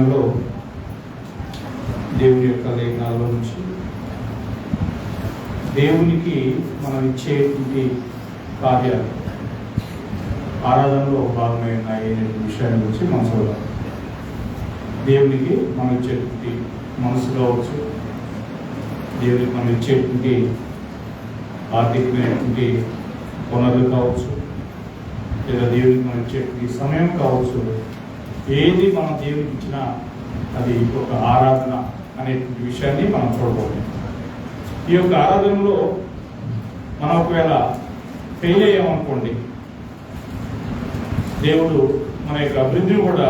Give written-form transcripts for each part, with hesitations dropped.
సమయంలో దేవుని యొక్క లేఖనాల్లో నుంచి దేవునికి మనం ఇచ్చేటువంటి కార్యాలు ఆరాధనలో భాగమై ఉన్నాయి అనే విషయాన్ని గురించి మనం చూడాలి. దేవునికి మనం ఇచ్చేటువంటి మనసు కావచ్చు, దేవునికి మనం ఇచ్చేటువంటి ఆర్థికమైనటువంటి పునరులు కావచ్చు, లేదా దేవునికి మనం ఇచ్చేటువంటి సమయం కావచ్చు, ఏది మనం దేవునికి ఇచ్చినా అది ఒక ఆరాధన అనేటువంటి విషయాన్ని మనం చూడబోతున్నాం. ఈ యొక్క ఆరాధనలో మనం ఒకవేళ ఫెయిల్ అయ్యామనుకోండి, దేవుడు మన యొక్క అభివృద్ధిని కూడా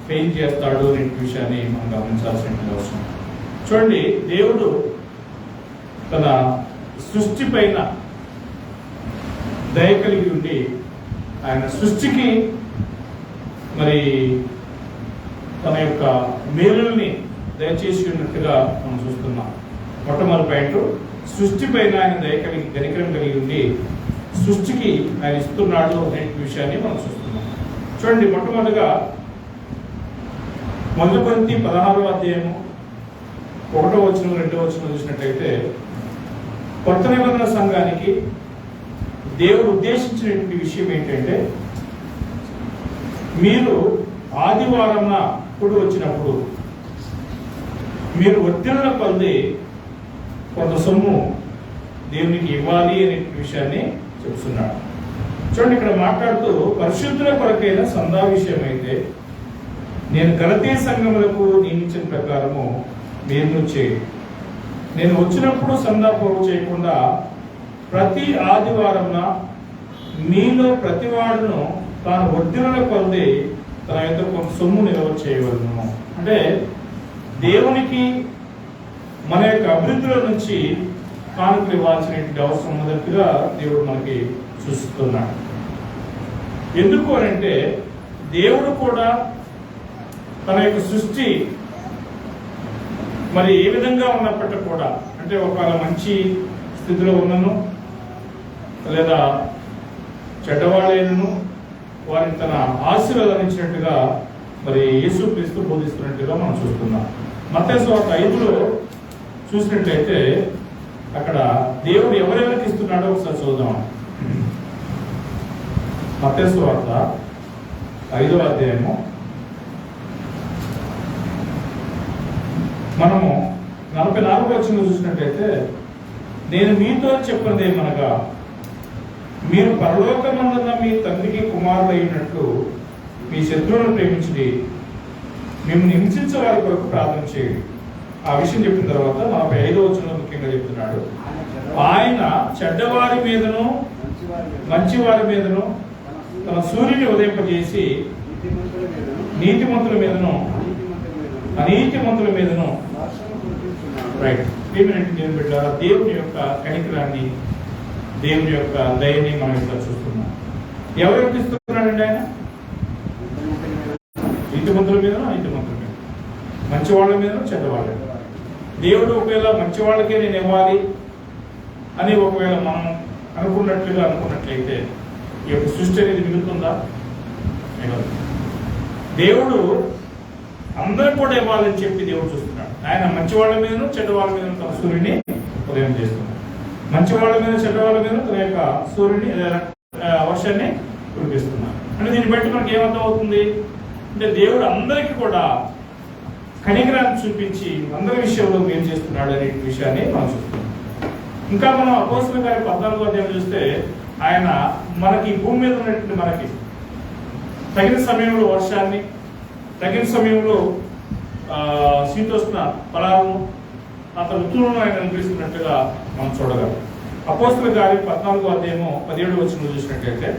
ఫెయిల్ చేస్తాడు అనే విషయాన్ని మనం గమనించాల్సిన అవసరం. చూడండి, దేవుడు తన సృష్టి పైన దయ కలిగి ఉండి ఆయన సృష్టికి మరి తన యొక్క మేలుల్ని దయచేసి ఉన్నట్టుగా మనం చూస్తున్నాం. మొట్టమొదటి పాయింట్, సృష్టి పైన ఆయన దయ కలిగి కనికరం కలిగి ఉండి సృష్టికి ఆయన ఇస్తున్నాడు అనే విషయాన్ని మనం చూస్తున్నాం. చూడండి, మొట్టమొదటిగా 1 కొరింథీ 16వ అధ్యాయము 1వ వచనం 2వ వచనం చూసినట్లయితే, కొత్త నిబంధన సంఘానికి దేవుడు ఉద్దేశించినటువంటి విషయం ఏంటంటే, మీరు ఆదివారం కూడి వచ్చినప్పుడు మీరు వర్ధిల్ల కొలది కొంత సొమ్ము దేవునికి ఇవ్వాలి అనే విషయాన్ని చెప్తున్నాడు. చూడండి, ఇక్కడ మాట్లాడుతూ పరిశుద్ధుల కొరకైన సందా విషయం అయితే నేను గలతీ సంఘములకు నియమించిన ప్రకారము మీరు చేయండి. నేను వచ్చినప్పుడు సందా పోగు చేయకుండా ప్రతి ఆదివారంన మీలో ప్రతివాడును తాను వర్ధిల్ల కొలది తన యొక్క కొంత సొమ్ము నిల్వ చేయవలను. అంటే దేవునికి మన యొక్క అభివృద్ధిలో నుంచి కానుకలు ఇవ్వాల్సినటువంటి అవసరం మొదటిగా దేవుడు మనకి సూచిస్తున్నాడు. ఎందుకు అంటే దేవుడు కూడా తన యొక్క సృష్టి మరి ఏ విధంగా ఉన్నప్పటికీ కూడా, అంటే ఒకవేళ మంచి స్థితిలో ఉన్నను లేదా చెడ్డవాళ్ళను వారిని తన ఆశీర్వదించినట్టుగా మరి యేసుక్రీస్తు బోధిస్తున్నట్టుగా మనం చూస్తున్నాం. మత్తయి సువార్త 5లో చూసినట్లయితే అక్కడ దేవుడు ఎవరెవరికి ఇస్తున్నాడో ఒకసారి చూద్దాం. మత్తయి సువార్త 5వ అధ్యాయము మనము 44వ వచనంలో చూసినట్లయితే, నేను మీతో చెప్పినదేమనగా మీరు పరలోకమందున్న మీ తండ్రికి కుమారుడు అయినట్లు మీ శత్రువులను ప్రేమించి మిమ్మల్ని హింసించే వారి కొరకు ప్రార్థన చేయండి. ఆ విషయం చెప్పిన తర్వాత 45వ వచనంలో ముఖ్యంగా చెప్తున్నాడు, ఆయన చెడ్డవారి మీదను మంచివారి మీదను తన సూర్యుని ఉదయింపజేసి నీతిమంతుల మీదను అనీతిమంతుల మీదను పెట్టారు. దేవుని యొక్క కనికరాన్ని, దేవుని యొక్క దయని మనం ఇక్కడ చూస్తున్నాం. ఎవరికి ఇస్తున్నాడండి ఆయన? నీతిమంతుల మీదను అనీతిమంతుల మీద, మంచి వాళ్ళ మీదను చెడ్డవాళ్ళ మీద. దేవుడు ఒకవేళ మంచి వాళ్ళకే నేను ఇవ్వాలి అని ఒకవేళ మనం అనుకున్నట్లయితే ఈ యొక్క సృష్టి అనేది మిగులుతుందా? దేవుడు అందరికి కూడా ఇవ్వాలని చెప్పి దేవుడు చూస్తున్నాడు. ఆయన మంచి వాళ్ళ మీదను చెడ్డవాళ్ళ మీద తన సూర్యుని ఉదయం చేస్తున్నాడు. మంచి వాళ్ళ మీద చెడ్డవాళ్ళ మీద తన యొక్క సూర్యుని వర్షాన్ని కురిపిస్తున్నాడు. అంటే దీన్ని బట్టి మనకి ఏమర్థం అవుతుంది అంటే, దేవుడు అందరికీ కూడా కనికరాన్ని చూపించి అందరి విషయంలో ఏం చేస్తున్నాడు అనే విషయాన్ని మనం చూస్తున్నాం. ఇంకా మనం అపోస్తలుల కార్యం 14వ అధ్యాయం చూస్తే, ఆయన మనకి భూమి మీద ఉన్నటువంటి మనకి తగిన సమయంలో వర్షాన్ని, తగిన సమయంలో శీతోష్ణ ఫలాలను, అతను ఋతువులను ఆయన అనిపిస్తున్నట్టుగా మనం చూడగలం. అపోస్తలుల కార్యం 14వ అధ్యాయము 17వ వచనం చూసినట్లయితే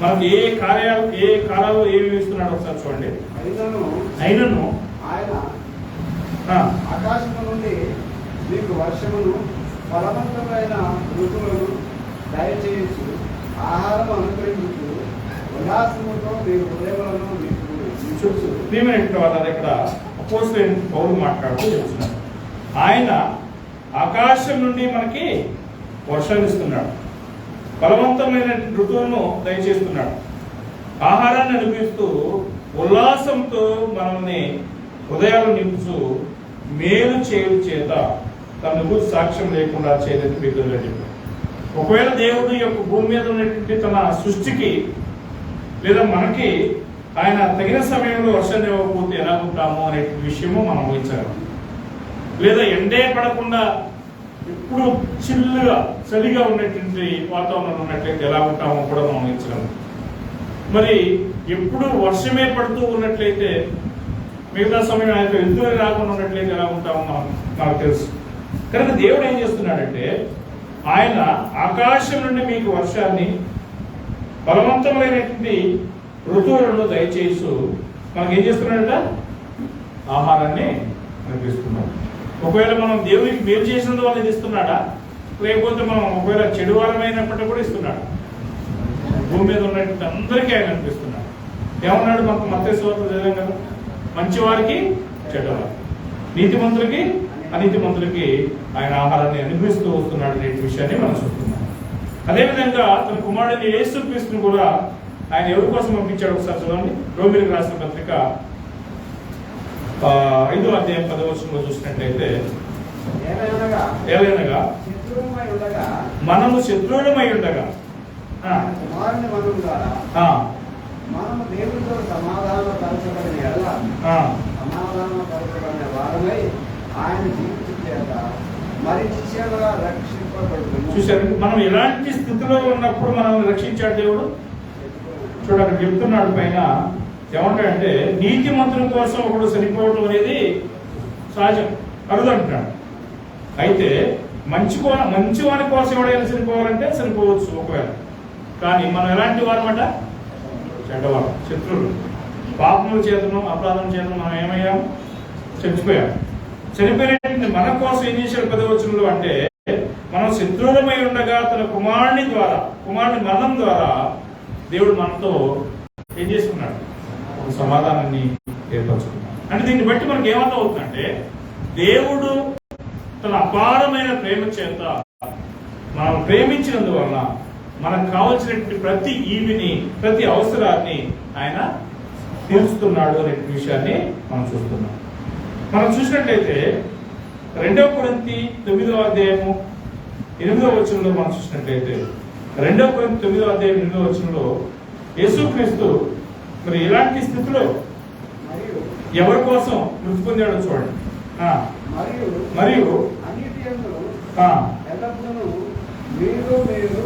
మనకి ఏ కాలాలు ఏమి ఇస్తున్నాడు ఒకసారి చూడండి. అయినను ఆయన ఆకాశము నుండి మీకు వర్షమును ఫలవంతమైన ఋతువులను దయచేయచ్చు, ఆహారం అనుగ్రహించు, ఉల్లాసముతో మీ హృదయములను వాళ్ళ దగ్గర అపోస్తలుడైన పౌలు మాట్లాడుతూ చెప్తున్నారు. ఆయన ఆకాశం నుండి మనకి వర్షాలు ఇస్తున్నాడు, బలవంతమైన ఋతువును దయచేస్తున్నాడు, ఆహారాన్ని అనుభవిస్తూ ఉల్లాసంతో మనల్ని హృదయాలు నింపుచు మేలు చేయు చేత తన గురించి సాక్ష్యం లేకుండా చేయలేదు మీకు చెప్పారు. ఒకవేళ దేవుడు యొక్క భూమి మీద ఉన్నటువంటి తన సృష్టికి లేదా మనకి ఆయన తగిన సమయంలో వర్షాన్ని ఇవ్వకపోతే ఎలా ఉంటాము అనే విషయము మనం ఊహించగలం. లేదా ఎండే పడకుండా ఎప్పుడు చిల్లుగా చలిగా ఉన్నటువంటి వాతావరణం ఉన్నట్లయితే ఎలా ఉంటామో కూడా మనం ఊహించగలం. మరి ఎప్పుడు వర్షమే పడుతూ ఉన్నట్లయితే మిగతా సమయం ఆయన వెళ్తూనే రాకుండా ఉన్నట్లయితే ఎలా ఉంటామో మనకు తెలుసు. కనుక దేవుడు ఏం చేస్తున్నాడంటే ఆయన ఆకాశం నుండి మీకు వర్షాన్ని బలవంతమైనటువంటి ఋతువులను దయచేస్తూ మనకి ఏం చేస్తున్నాడట? ఆహారాన్ని అనిపిస్తున్నాడు. ఒకవేళ మనం దేవునికి మేలు చేసినందు వల్ల ఇది ఇస్తున్నాడా, లేకపోతే మనం ఒకవేళ చెడు వారమైనప్పటికీ కూడా ఇస్తున్నాడు. భూమి మీద ఉన్నటువంటి అందరికీ ఆయన అనిపిస్తున్నాడు. ఏమన్నాడు మనకు మత్తయి సువార్త చదివాం కదా, మంచివారికి చెడ్డవారికి, నీతిమంతులకి అనీతిమంతులకి ఆయన ఆహారాన్ని అనుభవిస్తూ వస్తున్నాడు అనే విషయాన్ని మనం చూస్తున్నాం. అదేవిధంగా తన కుమారుడిని యేసుక్రీస్తుని కూడా ఆయన ఎవరి కోసం పంపించాడు ఒకసారి చూడండి. రోమిలకు రాసిన పత్రిక 5వ అధ్యాయం 10వ వచనంలో చూసినట్లయితే, ఏలైనగా మనము శత్రువులమై ఉండగా మనము దేవునితో సమాధానపరచబడిన ఎడల సమాధానపరచబడిన వారమై ఆయన జీవితం చేత మరి నిశ్చయంగా రక్షింపబడుతుంది. చూశారు, మనం ఎలాంటి స్థితిలో ఉన్నప్పుడు మనం రక్షించాడు దేవుడు. చూడండి చెప్తున్నాడు పైన ఏమంటాడంటే, నీతిమంతుల కోసం ఒకడు చనిపోవడం అనేది సహజం, అరుదంటున్నాడు. అయితే మంచివాని కోసం ఎవడైనా చనిపోవాలంటే చనిపోవచ్చు ఒకవేళ. కానీ మనం ఎలాంటి వారమాట? చెడ్డవారు, శత్రువులు. పాపముల చేతను అపరాధం చేతను మనం ఏమయ్యాము? చచ్చిపోయాము. చనిపోయిన మన కోసం ఏం చేశాడు 10వ వచనంలో అంటే, మనం శత్రువులమై ఉండగా తన కుమారుని మరణం ద్వారా దేవుడు మనతో ఏం చేసుకున్నాడు? ఒక సమాధానాన్ని ఏర్పరచుకున్నాడు. అంటే దీన్ని బట్టి మనకి ఏమర్థం అవుతుందంటే, దేవుడు తన అపారమైన ప్రేమ చేత మనం ప్రేమించినందువల్ల మనకు కావలసినటువంటి ప్రతి ఈవిని, ప్రతి అవసరాన్ని ఆయన తీరుస్తున్నాడు అనే విషయాన్ని మనం చూస్తున్నాం. మనం చూసినట్లయితే 2 కొరింథీ 9వ అధ్యాయము 8వ వచనంలో మనం చూసినట్లయితే 2 కొరింథీ 9వ అధ్యాయం 8వ వచనంలో యేసుక్రీస్తు మరి ఇలాంటి స్థితిలో ఎవరి కోసం మృతి పొందాడో చూడండి. మరియు మీరు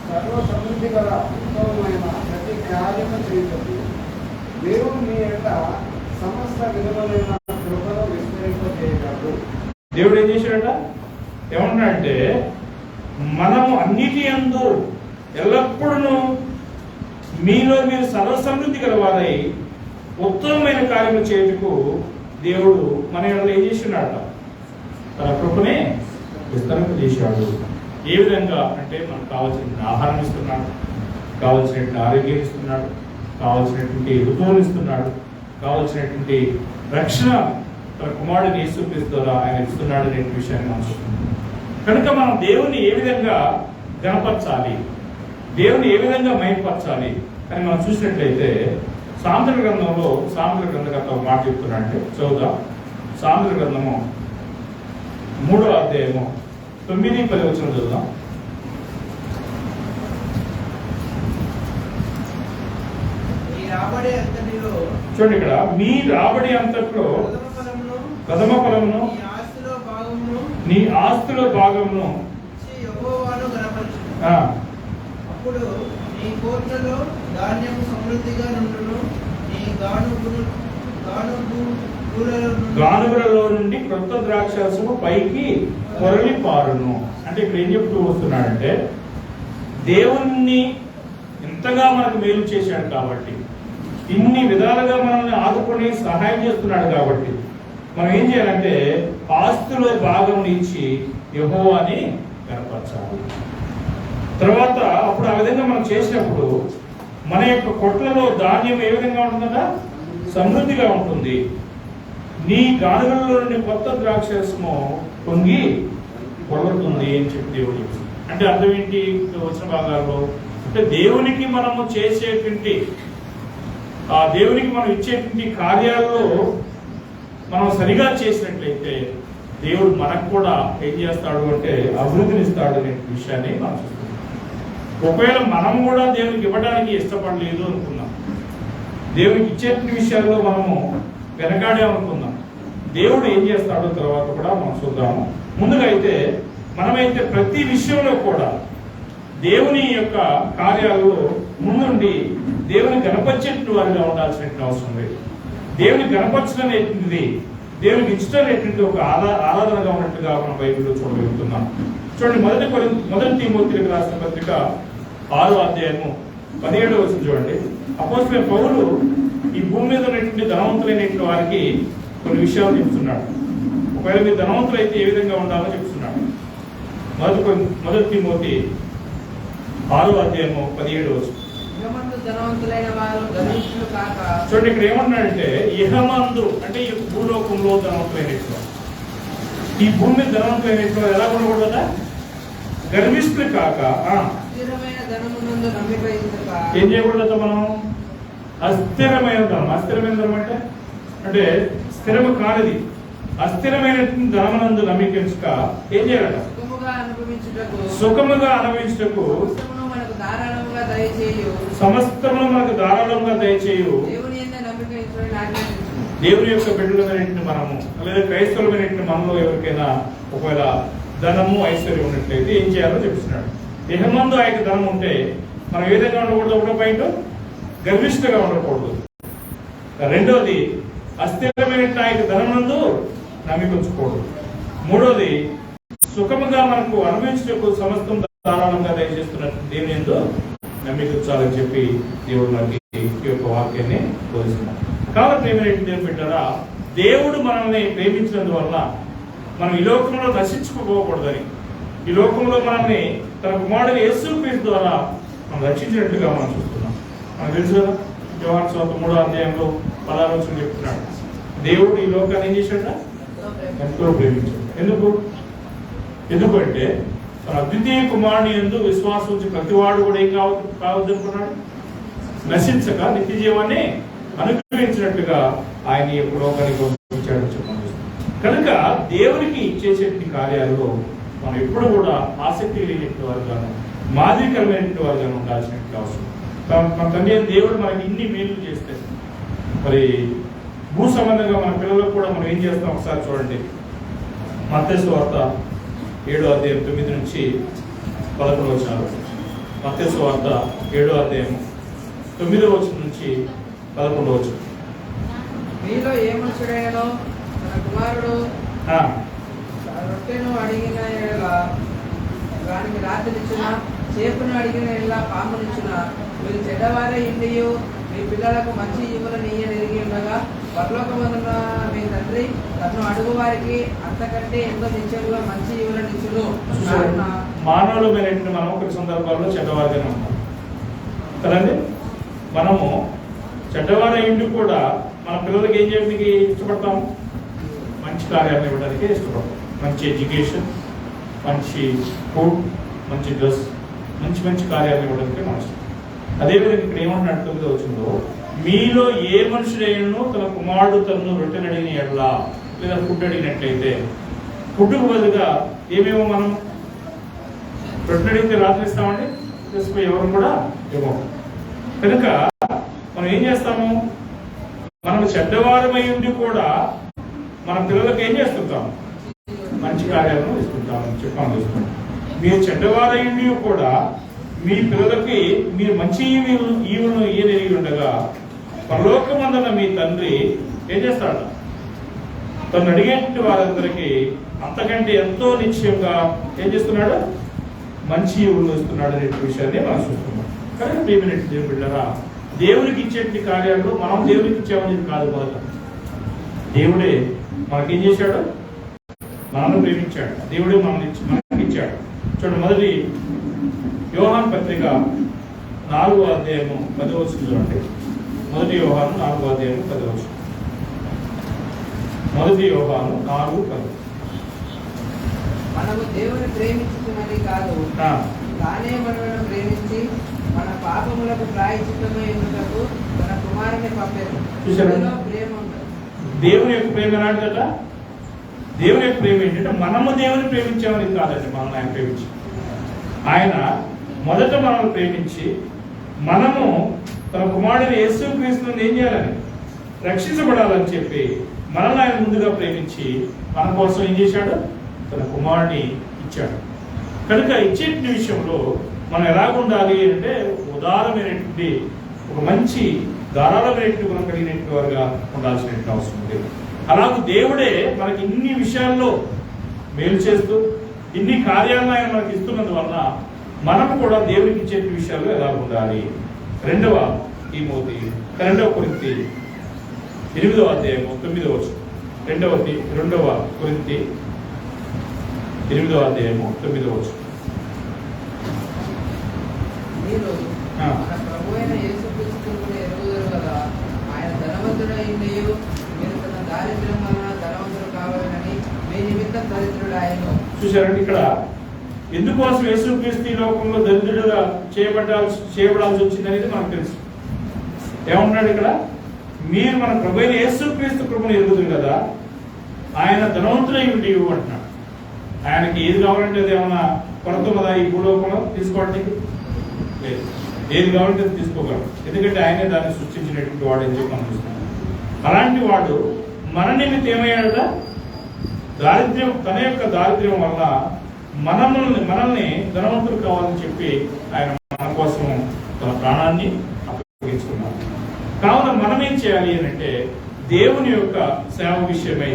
సర్వ సమృద్ధి గల ఉత్తమమైన ప్రతి కార్యము చేయండి. దేవుడు మీ యొక్క సమస్త విధములైన కృపను విస్తరింపజేయగలడు. దేవుడు ఏం చేశాడట? ఏమన్నాడంటే, మనము అన్నిటి యందు ఎల్లప్పుడూ మీలో మీరు సర్వసమృద్ధి గలవారై ఉత్తమమైన కార్యము చేయుటకు దేవుడు మన ఎడల ఏం చేస్తున్నాడట? తన కృపనే విస్తరింపజేశాడు. ఏ విధంగా అంటే మనకు కావాల్సిన ఆహారం ఇస్తున్నాడు, కావాల్సినటువంటి ఆరోగ్యం ఇస్తున్నాడు, కావాల్సినటువంటి ఋతువులు ఇస్తున్నాడు, కావాల్సినటువంటి రక్షణ తన కుమారుడిని యేసుక్రీస్తు ద్వారా ఆయన ఇస్తున్నాడు అనే విషయాన్ని మనం చూస్తున్నాం. కనుక మనం దేవుని ఏ విధంగా గణపరచాలి, దేవుని ఏ విధంగా మహిమపరచాలి అని మనం చూసినట్లయితే, సామెతల గ్రంథంలో సామెతల గ్రంథకర్త ఒక మాట చెప్తున్నాడంటే చదువుదాం. సామెతల గ్రంథము 3వ అధ్యాయము 9-10 వచనం చదువుదాం. చూడండి, ఇక్కడ మీ రాబడి అంతట్లో ప్రథమ ఫలమును నీ ఆస్తిలో భాగమును అప్పుడు నీ కోట్లలో ధాన్యము సమృద్ధిగా నుండును, నీ గానుగులలో నుండి క్రొత్త ద్రాక్షరసము పైకి పొరలి పారును. అంటే ఇక్కడ ఏం చెప్తూ వస్తున్నాడంటే, దేవుణ్ణి ఎంతగా మనకు మేలు చేశాడు కాబట్టి, ఇన్ని విధాలుగా మనల్ని ఆదుకొని సహాయం చేస్తున్నాడు కాబట్టి మనం ఏం చేయాలంటే ఆస్తులో భాగం ఇచ్చి యెహోవాని కనపరచాలి. తర్వాత అప్పుడు ఆ విధంగా మనం చేసినప్పుడు మన యొక్క కొట్లలో ధాన్యం ఏ విధంగా ఉంటుందట? సమృద్ధిగా ఉంటుంది. నీ గానుగలలో నుండి కొత్త ద్రాక్షరసము పొంగి పొగడుతుంది అని చెప్పి దేవుడు చెప్తుంది. అంటే అర్థం ఏంటి? వచ్చిన భాగాల్లో అంటే దేవునికి మనము చేసేటువంటి దేవునికి మనం ఇచ్చేటువంటి కార్యాల్లో మనం సరిగా చేసినట్లయితే దేవుడు మనకు కూడా ఏం చేస్తాడు అంటే అభివృద్ధినిస్తాడు అనే విషయాన్ని మనం చూస్తున్నాం. ఒకవేళ మనం కూడా దేవునికి ఇవ్వడానికి ఇష్టపడలేదు అనుకున్నాం, దేవునికి ఇచ్చే విషయాల్లో మనము వెనకాడామనుకున్నాం, దేవుడు ఏం చేస్తాడో తర్వాత కూడా మనం చూద్దాము. ముందుగా అయితే మనమైతే ప్రతి విషయంలో కూడా దేవుని యొక్క కార్యాలలో ముందుండి దేవుని గణపరిచేటువంటి వారిగా ఉండాల్సిన అవసరం లేదు. దేవుని గణపరచడం అనేటువంటిది దేవునికి ఇష్టం అనేటువంటి ఒక ఆరాధనగా ఉన్నట్టుగా మనం బైబిల్లో చూడగలుగుతున్నాం. చూడండి, మొదటి తిమోతికి రాసిన పత్రిక 6వ అధ్యాయము 17వ వచనం చూడండి. అపోస్తలుడైన పౌలు ఈ భూమి మీద ఉన్నటువంటి ధనవంతులైనటువంటి వారికి కొన్ని విషయాలు చెప్తున్నాడు. ఒకవేళ మీరు ధనవంతులు అయితే ఏ విధంగా ఉండాలో చెప్తున్నాడు. మొదటి తిమోతి 6వ అధ్యాయము 17వ వచనం. చూడండి, ఇక్కడ ఏమన్నాడంటే ఇహమందు అంటే ఈ భూలోకంలో ధనవంతులైనట్లు, ఈ భూమి మీద ధనవంతులైనట్లు ఎలా ఉండకూడదా? గర్విష్ఠులు కాక ఏం చేయకూడదు మనం? అస్థిరమైన ధనం. అస్థిరమైన ధనం అంటే స్థిరము కానిది, అస్థిరమైన ధనమునందు నమ్మిక ఏం చేయాలట? సుఖముగా అనుభవించుటకు సమస్తము మనకు ధారాళంగా దయచేయు దేవుని యొక్క బిడ్డలమైనటువంటి మనము లేదా క్రైస్తవులమైనటువంటి మనలో ఎవరికైనా ఒకవేళ ధనము ఐశ్వర్యం ఉన్నట్లయితే ఏం చేయాలో చెప్తున్నాడు. ఇహమందు ఆయనకు ధనం ఉంటే మనం ఏ విధంగా ఉండకూడదు? ఒకటో పాయింట్, గర్విష్ఠగా ఉండకూడదు. రెండోది, అస్థిరమైనటువంటి ఆయన ధనమునందు నమ్మిక ఉంచకూడదు. మూడోది, సుఖముగా మనకు అనుభవించటకు సమస్తం ధారాళంగా దయచేస్తున్నట్టు దేవుని యందు నమ్మిక ఉంచాలని చెప్పి దేవుడు మనకి ఈ యొక్క వాక్యాన్ని బోధిస్తున్నాడు. కాబట్టి ప్రేమైనటువంటి దేవుని బిడ్డలారా, దేవుడు మనల్ని ప్రేమించినందువల్ల మనం ఈ లోకంలో నశించుకోకూడదని, ఈ లోకంలో మనల్ని తన కుమారుడు యేసుక్రీస్తు ద్వారా మనం రక్షించినట్టుగా మనం చూస్తున్నాం. మనకు తెలుసు కదా, యోహాను సువార్త 3వ అధ్యాయంలో 16వ వచనం చెప్తున్నాడు, దేవుడు ఈ లోకాన్ని ఏం చేశాడ? ఎంతో ప్రేమించాడు. ఎందుకంటే తన అద్వితీయ కుమారుని యందు విశ్వాసం ఉంచి ప్రతివాడు కూడా ఏం కావద్దనుకున్నాడు? నశించక నిత్య జీవాన్ని అనుగ్రహించినట్టుగా ఆయన ఈ లోకానికి పంపించాడు చెప్పండి. కనుక దేవునికి చేసేటువంటి కార్యాలలో మనం ఎప్పుడు కూడా ఆసక్తి కలిగినటువంటి వారుగాను, మాదిరికరమైనటువంటి వారుగాను ఉండాల్సినటువంటి అవసరం. మన తండ్రి దేవుడు మనకి ఇన్ని మేలు చేస్తే మరి భూ సంబంధంగా మన పిల్లలకు కూడా మనం ఏం చేస్తాం ఒకసారి చూడండి. మత్తయి సువార్త 7వ అధ్యాయం 9 నుంచి 11 వచనాలు. మత్తయి సువార్త 7వ అధ్యాయం 9వ వచనం నుంచి 11వ వచనం. మీలో ఏ మనుషుడైనో తన కుమారుడు రొట్టెను అడిగిన దానికి రాత్రినిచ్చిన, చేపను అడిగిన ఇలా పామునిచ్చిన, మీరు చెడ్డవారే ఇండియు మీ పిల్లలకు మంచి ఇవ్వలని ఎరిగి ఉండగా పరలోకమందున్న మీ తండ్రి తను అడుగు వారికి అంతకంటే ఎంతో నిత్యముగా మంచి ఇవ్వలని ఇచ్చును. మానవులు మనం ఒక సందర్భాల్లో చెడ్డవారిగానే ఉంటాం కదండి. మనము చెడ్డవారి ఇంటికి కూడా మన పిల్లలకి ఏం చేయడానికి ఇష్టపడతాము? మంచి కార్యాలను ఇవ్వడానికి ఇష్టపడతాం. మంచి ఎడ్యుకేషన్, మంచి ఫుడ్, మంచి డ్రెస్, మంచి మంచి కార్యాలను ఇవ్వడానికి మనం ఇష్టం. అదేవిధంగా ఇక్కడ ఏమంటున్నట్టు 9వ వచనంలో, మీలో ఏ మనుషుడైనను తన కుమారుడు తనను రొట్టెను అడిగిన ఎడలా లేదా ఫుడ్ అడిగినట్లయితే, ఫుడ్కు బదులుగా ఏమేమో మనం రొట్టెను అడిగితే రాత్రి ఇస్తామండి, తీసుకుపోయి ఎవరు కూడా ఇవ్వము. కనుక మనం ఏం చేస్తాము? మనం చెడ్డవారమై ఉండి కూడా మన పిల్లలకు ఏం చేస్తుంటాం? మంచి కార్యాలను ఇస్తుంటామని చెప్పాము. మీరు చెడ్డవారై ఉండి కూడా మీ పిల్లలకి మీరు మంచి ఈవులను ఈయనెరిగి ఉండగా పరలోకమందున్న మీ తండ్రి ఏం చేస్తాడు? తను అడిగేటువంటి వారందరికీ అంతకంటే ఎంతో నిశ్చయంగా ఏం చేస్తున్నాడు? మంచి ఈవులను ఇస్తున్నాడు అనే విషయాన్ని మనం చూస్తున్నాం. కనుక ప్రియమైనటువంటి దేవుని బిడ్డలారా, దేవునికి ఇచ్చేటువంటి కార్యాలు మనం దేవునికి ఇచ్చామనేది కాదు. మొదట దేవుడే మనకేం చేశాడు? మనల్ని ప్రేమించాడు. దేవుడే మనకి ఇచ్చాడు. చూడండి, మొదటి యోహాను పత్రిక 4వ అధ్యాయము 10వ వచనం చూడండి. మొదటి యోహాను 4వ అధ్యాయము 10వ వచనం. మొదటి యోహాను 4:10. మనము దేవుని ప్రేమించుకున్నది కాదు, తానే మనలను ప్రేమించి మన పాపములకు ప్రాయశ్చిత్తమై ఉన్నందుకు తన కుమారుని పంపారు. ప్రేమ ఉంటుంది. దేవుని యొక్క ప్రేమ ఎలాంటిదట? దేవుని యొక్క ప్రేమ ఏంటంటే మనము దేవుని ప్రేమించామని కాదండి. మనల్ని ఆయన ప్రేమించి, ఆయన మొదట మనల్ని ప్రేమించి మనము తన కుమారుడిని యేసుక్రీస్తుని ఏం చేయాలని, రక్షించబడాలని చెప్పి మనల్ని ఆయన ముందుగా ప్రేమించి మన కోసం ఏం చేశాడు? తన కుమారుడిని ఇచ్చాడు. కనుక ఇచ్చే విషయంలో మనం ఎలాగుండాలి అంటే ఉదారమైనటువంటి ఒక మంచి ధారాళమైనటువంటి గుణం కలిగినటువంటి వారుగా ఉండాల్సినటువంటి అవసరం ఉంది. అలాగే దేవుడే మనకి ఇన్ని విషయాల్లో మేలు చేస్తూ ఇన్ని కార్యాలను ఆయన మనకి ఇస్తున్నందువలన మనము కూడా దేవునికి ఇచ్చే విషయాల్లో ఎలా ఉండాలి. 2వ తిమోతి 2వ కొరింథీ 8వ అధ్యాయము 9వ వచనం. 2వ కొరింథీ 8వ అధ్యాయము 9వ వచనం. మీరు మన ప్రభువైన యేసుక్రీస్తును ఎరుగుదురు కదా, ఆయన ధనవంతుడైనయు మీరు తన దారిద్ర్యం వలన ధనవంతుడు కావాలని మీ నిమిత్తం దరిద్రుడాయను. చూశారండి, ఇక్కడ ఎందుకోసం యేసుక్రీస్తు ఈ లోకంలో దరిద్రుడుగా చేయబడాల్సి వచ్చిందనేది మనకు తెలుసు. ఏమంటున్నాడు ఇక్కడ? మీరు మన ప్రభువైన యేసుక్రీస్తు కృపను ఎరుగుదురు కదా, ఆయన ధనవంతుడై ఉండి అంటున్నాడు. ఆయనకి ఏది కావాలంటే అది ఏమన్నా కొరత ఉన్నదా ఈ భూలోకంలో తీసుకోవడానికి? లేదు. ఏది కావాలంటే అది తీసుకోగలరు. ఎందుకంటే ఆయనే దాన్ని సృష్టించినటువంటి వాడు అని చెప్పి మనం చూస్తున్నాం. అలాంటి వాడు మన నిమిత్తం ఏమయ్యాడట? దారిద్ర్యం, తన యొక్క దారిద్ర్యం వల్ల మనల్ని ధనవంతులు కావాలని చెప్పి ఆయన మన కోసం తన ప్రాణాన్ని అప్పగించుకున్నాడు. కావున మనం ఏం చేయాలి అని అంటే దేవుని యొక్క సేవ విషయమై,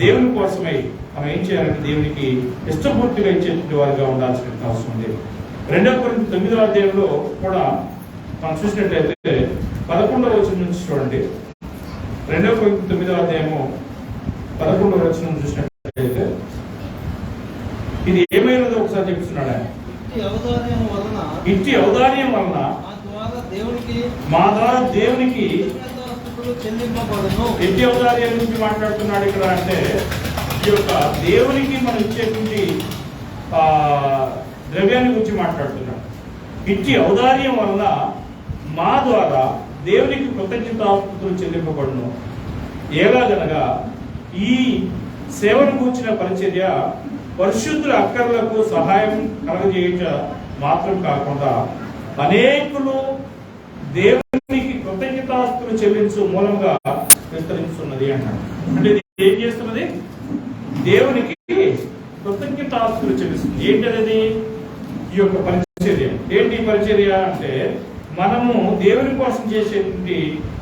దేవుని కోసమై మనం ఏం చేయాలంటే దేవునికి ఇష్టపూర్తిగా ఇచ్చేటువంటి వారిగా ఉండాల్సిన అవసరం ఉంది. 2వ కొరింథీ 9వ అధ్యాయంలో కూడా మనం చూసినట్లయితే 11వ వచనం నుంచి చూడండి. 2వ కొరింథీ 9వ అధ్యాయము 11వ వచనం చూసినట్లయితే ఇది ఏమైనదో ఒకసారి చెప్తున్నాడు ఆయన. ఇట్టి ఔదార్యం వలన మా ద్వారా దేవునికి ఎట్టి ఔదార్యం గురించి మాట్లాడుతున్నాడు ఇక్కడ అంటే ఈ యొక్క దేవునికి మనం ఇచ్చేటువంటి ద్రవ్యాన్ని గురించి మాట్లాడుతున్నాడు. ఇట్టి ఔదార్యం వలన మా ద్వారా దేవునికి కృతజ్ఞతాస్తుతులు చెల్లింపబడును. ఎలాగనగా ఈ సేవను కూర్చిన పరిచర్య పరిశుద్ధుల అక్కర్లకు సహాయం కలగజేయుట మాత్రం కాకుండా అనేకులు దేవునికి కృతజ్ఞతాస్తుతులు చెల్లించు మూలంగా విస్తరించున్నది అన్నాడు. అంటే ఇది ఏం చేస్తున్నది? దేవునికి కృతజ్ఞతాస్తుతులు చెల్లిస్తుంది. ఏంటది? ఈ యొక్క పరిచర్య. ఏంటి పరిచర్య అంటే మనము దేవుని కోసం చేసేటువంటి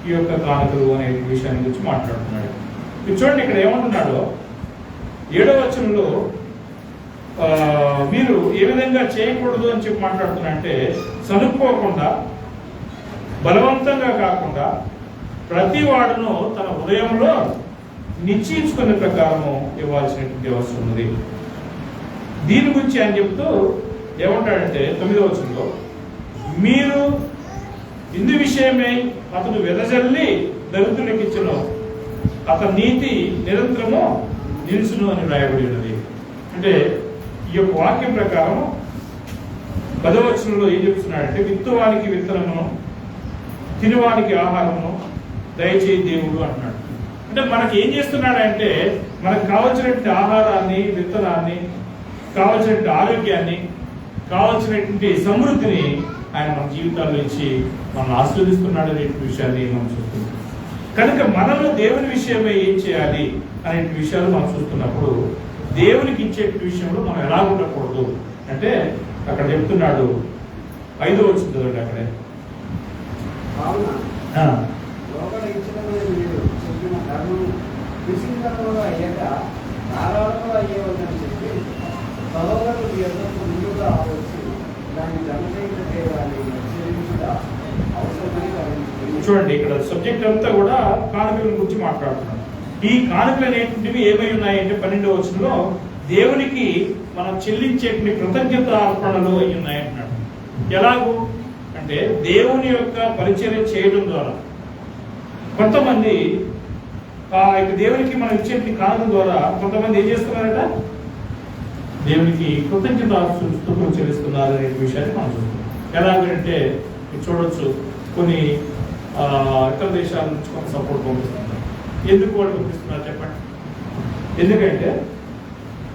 ఈ యొక్క కానుకలు అనే విషయాన్ని గురించి మాట్లాడుతున్నాడు. చూడండి, ఇక్కడ ఏమంటున్నాడో 7వ వచనంలో మీరు ఏ విధంగా చేయకూడదు అని చెప్పి మాట్లాడుతున్నా, సనుక్కోకుండా బలవంతంగా కాకుండా ప్రతి వాడును తన హృదయంలో నిశ్చయించుకునే ప్రకారము ఇవ్వాల్సినటువంటి అవసరం ఉంది. దీని గురించి ఆయన చెప్తూ ఏమంటాడంటే 9వ వచనంలో, మీరు ఇందు విషయమై అతడు వెదజల్లి దరిద్రునికి ఇచ్చును, అతని నీతి నిరంతరము నిలుచును అని రాయబడి ఉన్నది. అంటే ఈ యొక్క వాక్యం ప్రకారం 10వ వచనంలో ఏం చెప్తున్నాడంటే, విత్తువానికి విత్తనము, తినువానికి ఆహారము దయచేయి దేవుడు అంటున్నాడు. అంటే మనకి ఏం చేస్తున్నాడంటే మనకు కావలసినటువంటి ఆహారాన్ని, విత్తనాన్ని, కావలసినటువంటి ఆరోగ్యాన్ని, కావలసినటువంటి సమృద్ధిని ఆయన మన జీవితాల్లో ఇచ్చి మనం ఆస్వాదిస్తున్నాడు అనే విషయాన్ని మనం చూస్తున్నాం. కనుక మనము దేవుని విషయమై ఏం చేయాలి అనే విషయాలు మనం చూస్తున్నప్పుడు దేవునికి ఇచ్చే విషయంలో మనం ఎలా ఉండకూడదు అంటే అక్కడ చెప్తున్నాడు. 5వ వచనం చదవండి. అక్కడే చూడండి, ఇక్కడ సబ్జెక్ట్ అంతా కూడా కానుకల గురించి మాట్లాడుతున్నాడు. ఈ కానుకలు అనేటువంటివి ఏమై ఉన్నాయంటే 12వ వచనంలో దేవునికి మనం చెల్లించేటువంటి కృతజ్ఞత అర్పణలు అయి ఉన్నాయంటున్నాడు. ఎలాగూ అంటే దేవుని యొక్క పరిచర్య చేయడం ద్వారా కొంతమంది దేవునికి మనం ఇచ్చేటువంటి కానుక ద్వారా కొంతమంది ఏం చేస్తున్నారట, దేవునికి కృతజ్ఞతాస్తుతులు చెల్లిస్తున్నారు అనే విషయాన్ని మనం చూస్తున్నాం. ఎలాగంటే చూడొచ్చు, కొన్ని ఇతర దేశాల నుంచి కొంత సపోర్ట్ పంపిస్తున్నారు. ఎందుకు వాళ్ళు పంపిస్తున్నారు చెప్పండి? ఎందుకంటే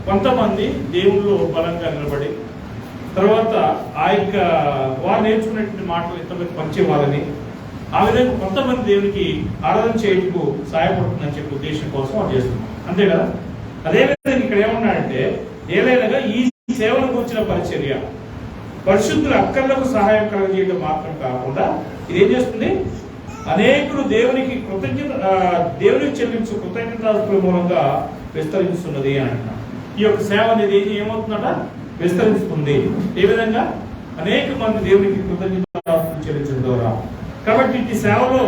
కొంతమంది దేవుళ్ళు బలంగా నిలబడి తర్వాత ఆ యొక్క వారు నేర్చుకున్నటువంటి మాటలు ఇతరులకు పంచేవాళ్ళని, ఆ విధంగా కొంతమంది దేవునికి ఆరాధన చేయటకు సహాయపడుతుందని చెప్పే ఉద్దేశం కోసం అది చేస్తున్నారు, అంతే కదా? అదేవిధంగా ఇక్కడ ఏమన్నాడంటే ఏదైనా ఈ సేవను కూర్చిన పరిచర్య పరిశుద్ధుల అక్కర్లకు సహాయం కలగజేయడం మాత్రం కాకుండా ఇది ఏం చేస్తుంది, అనేకులు దేవునికి దేవునికి చెల్లించు కృతజ్ఞతాస్తుల మూలంగా విస్తరిస్తున్నది అని అంటున్నాడు. ఈ యొక్క సేవ అనేది ఏమవుతుందట, విస్తరిస్తుంది. ఏ విధంగా? అనేక మంది దేవునికి కృతజ్ఞతాస్తులు చెల్లించడం ద్వారా. కాబట్టి ఈ సేవలో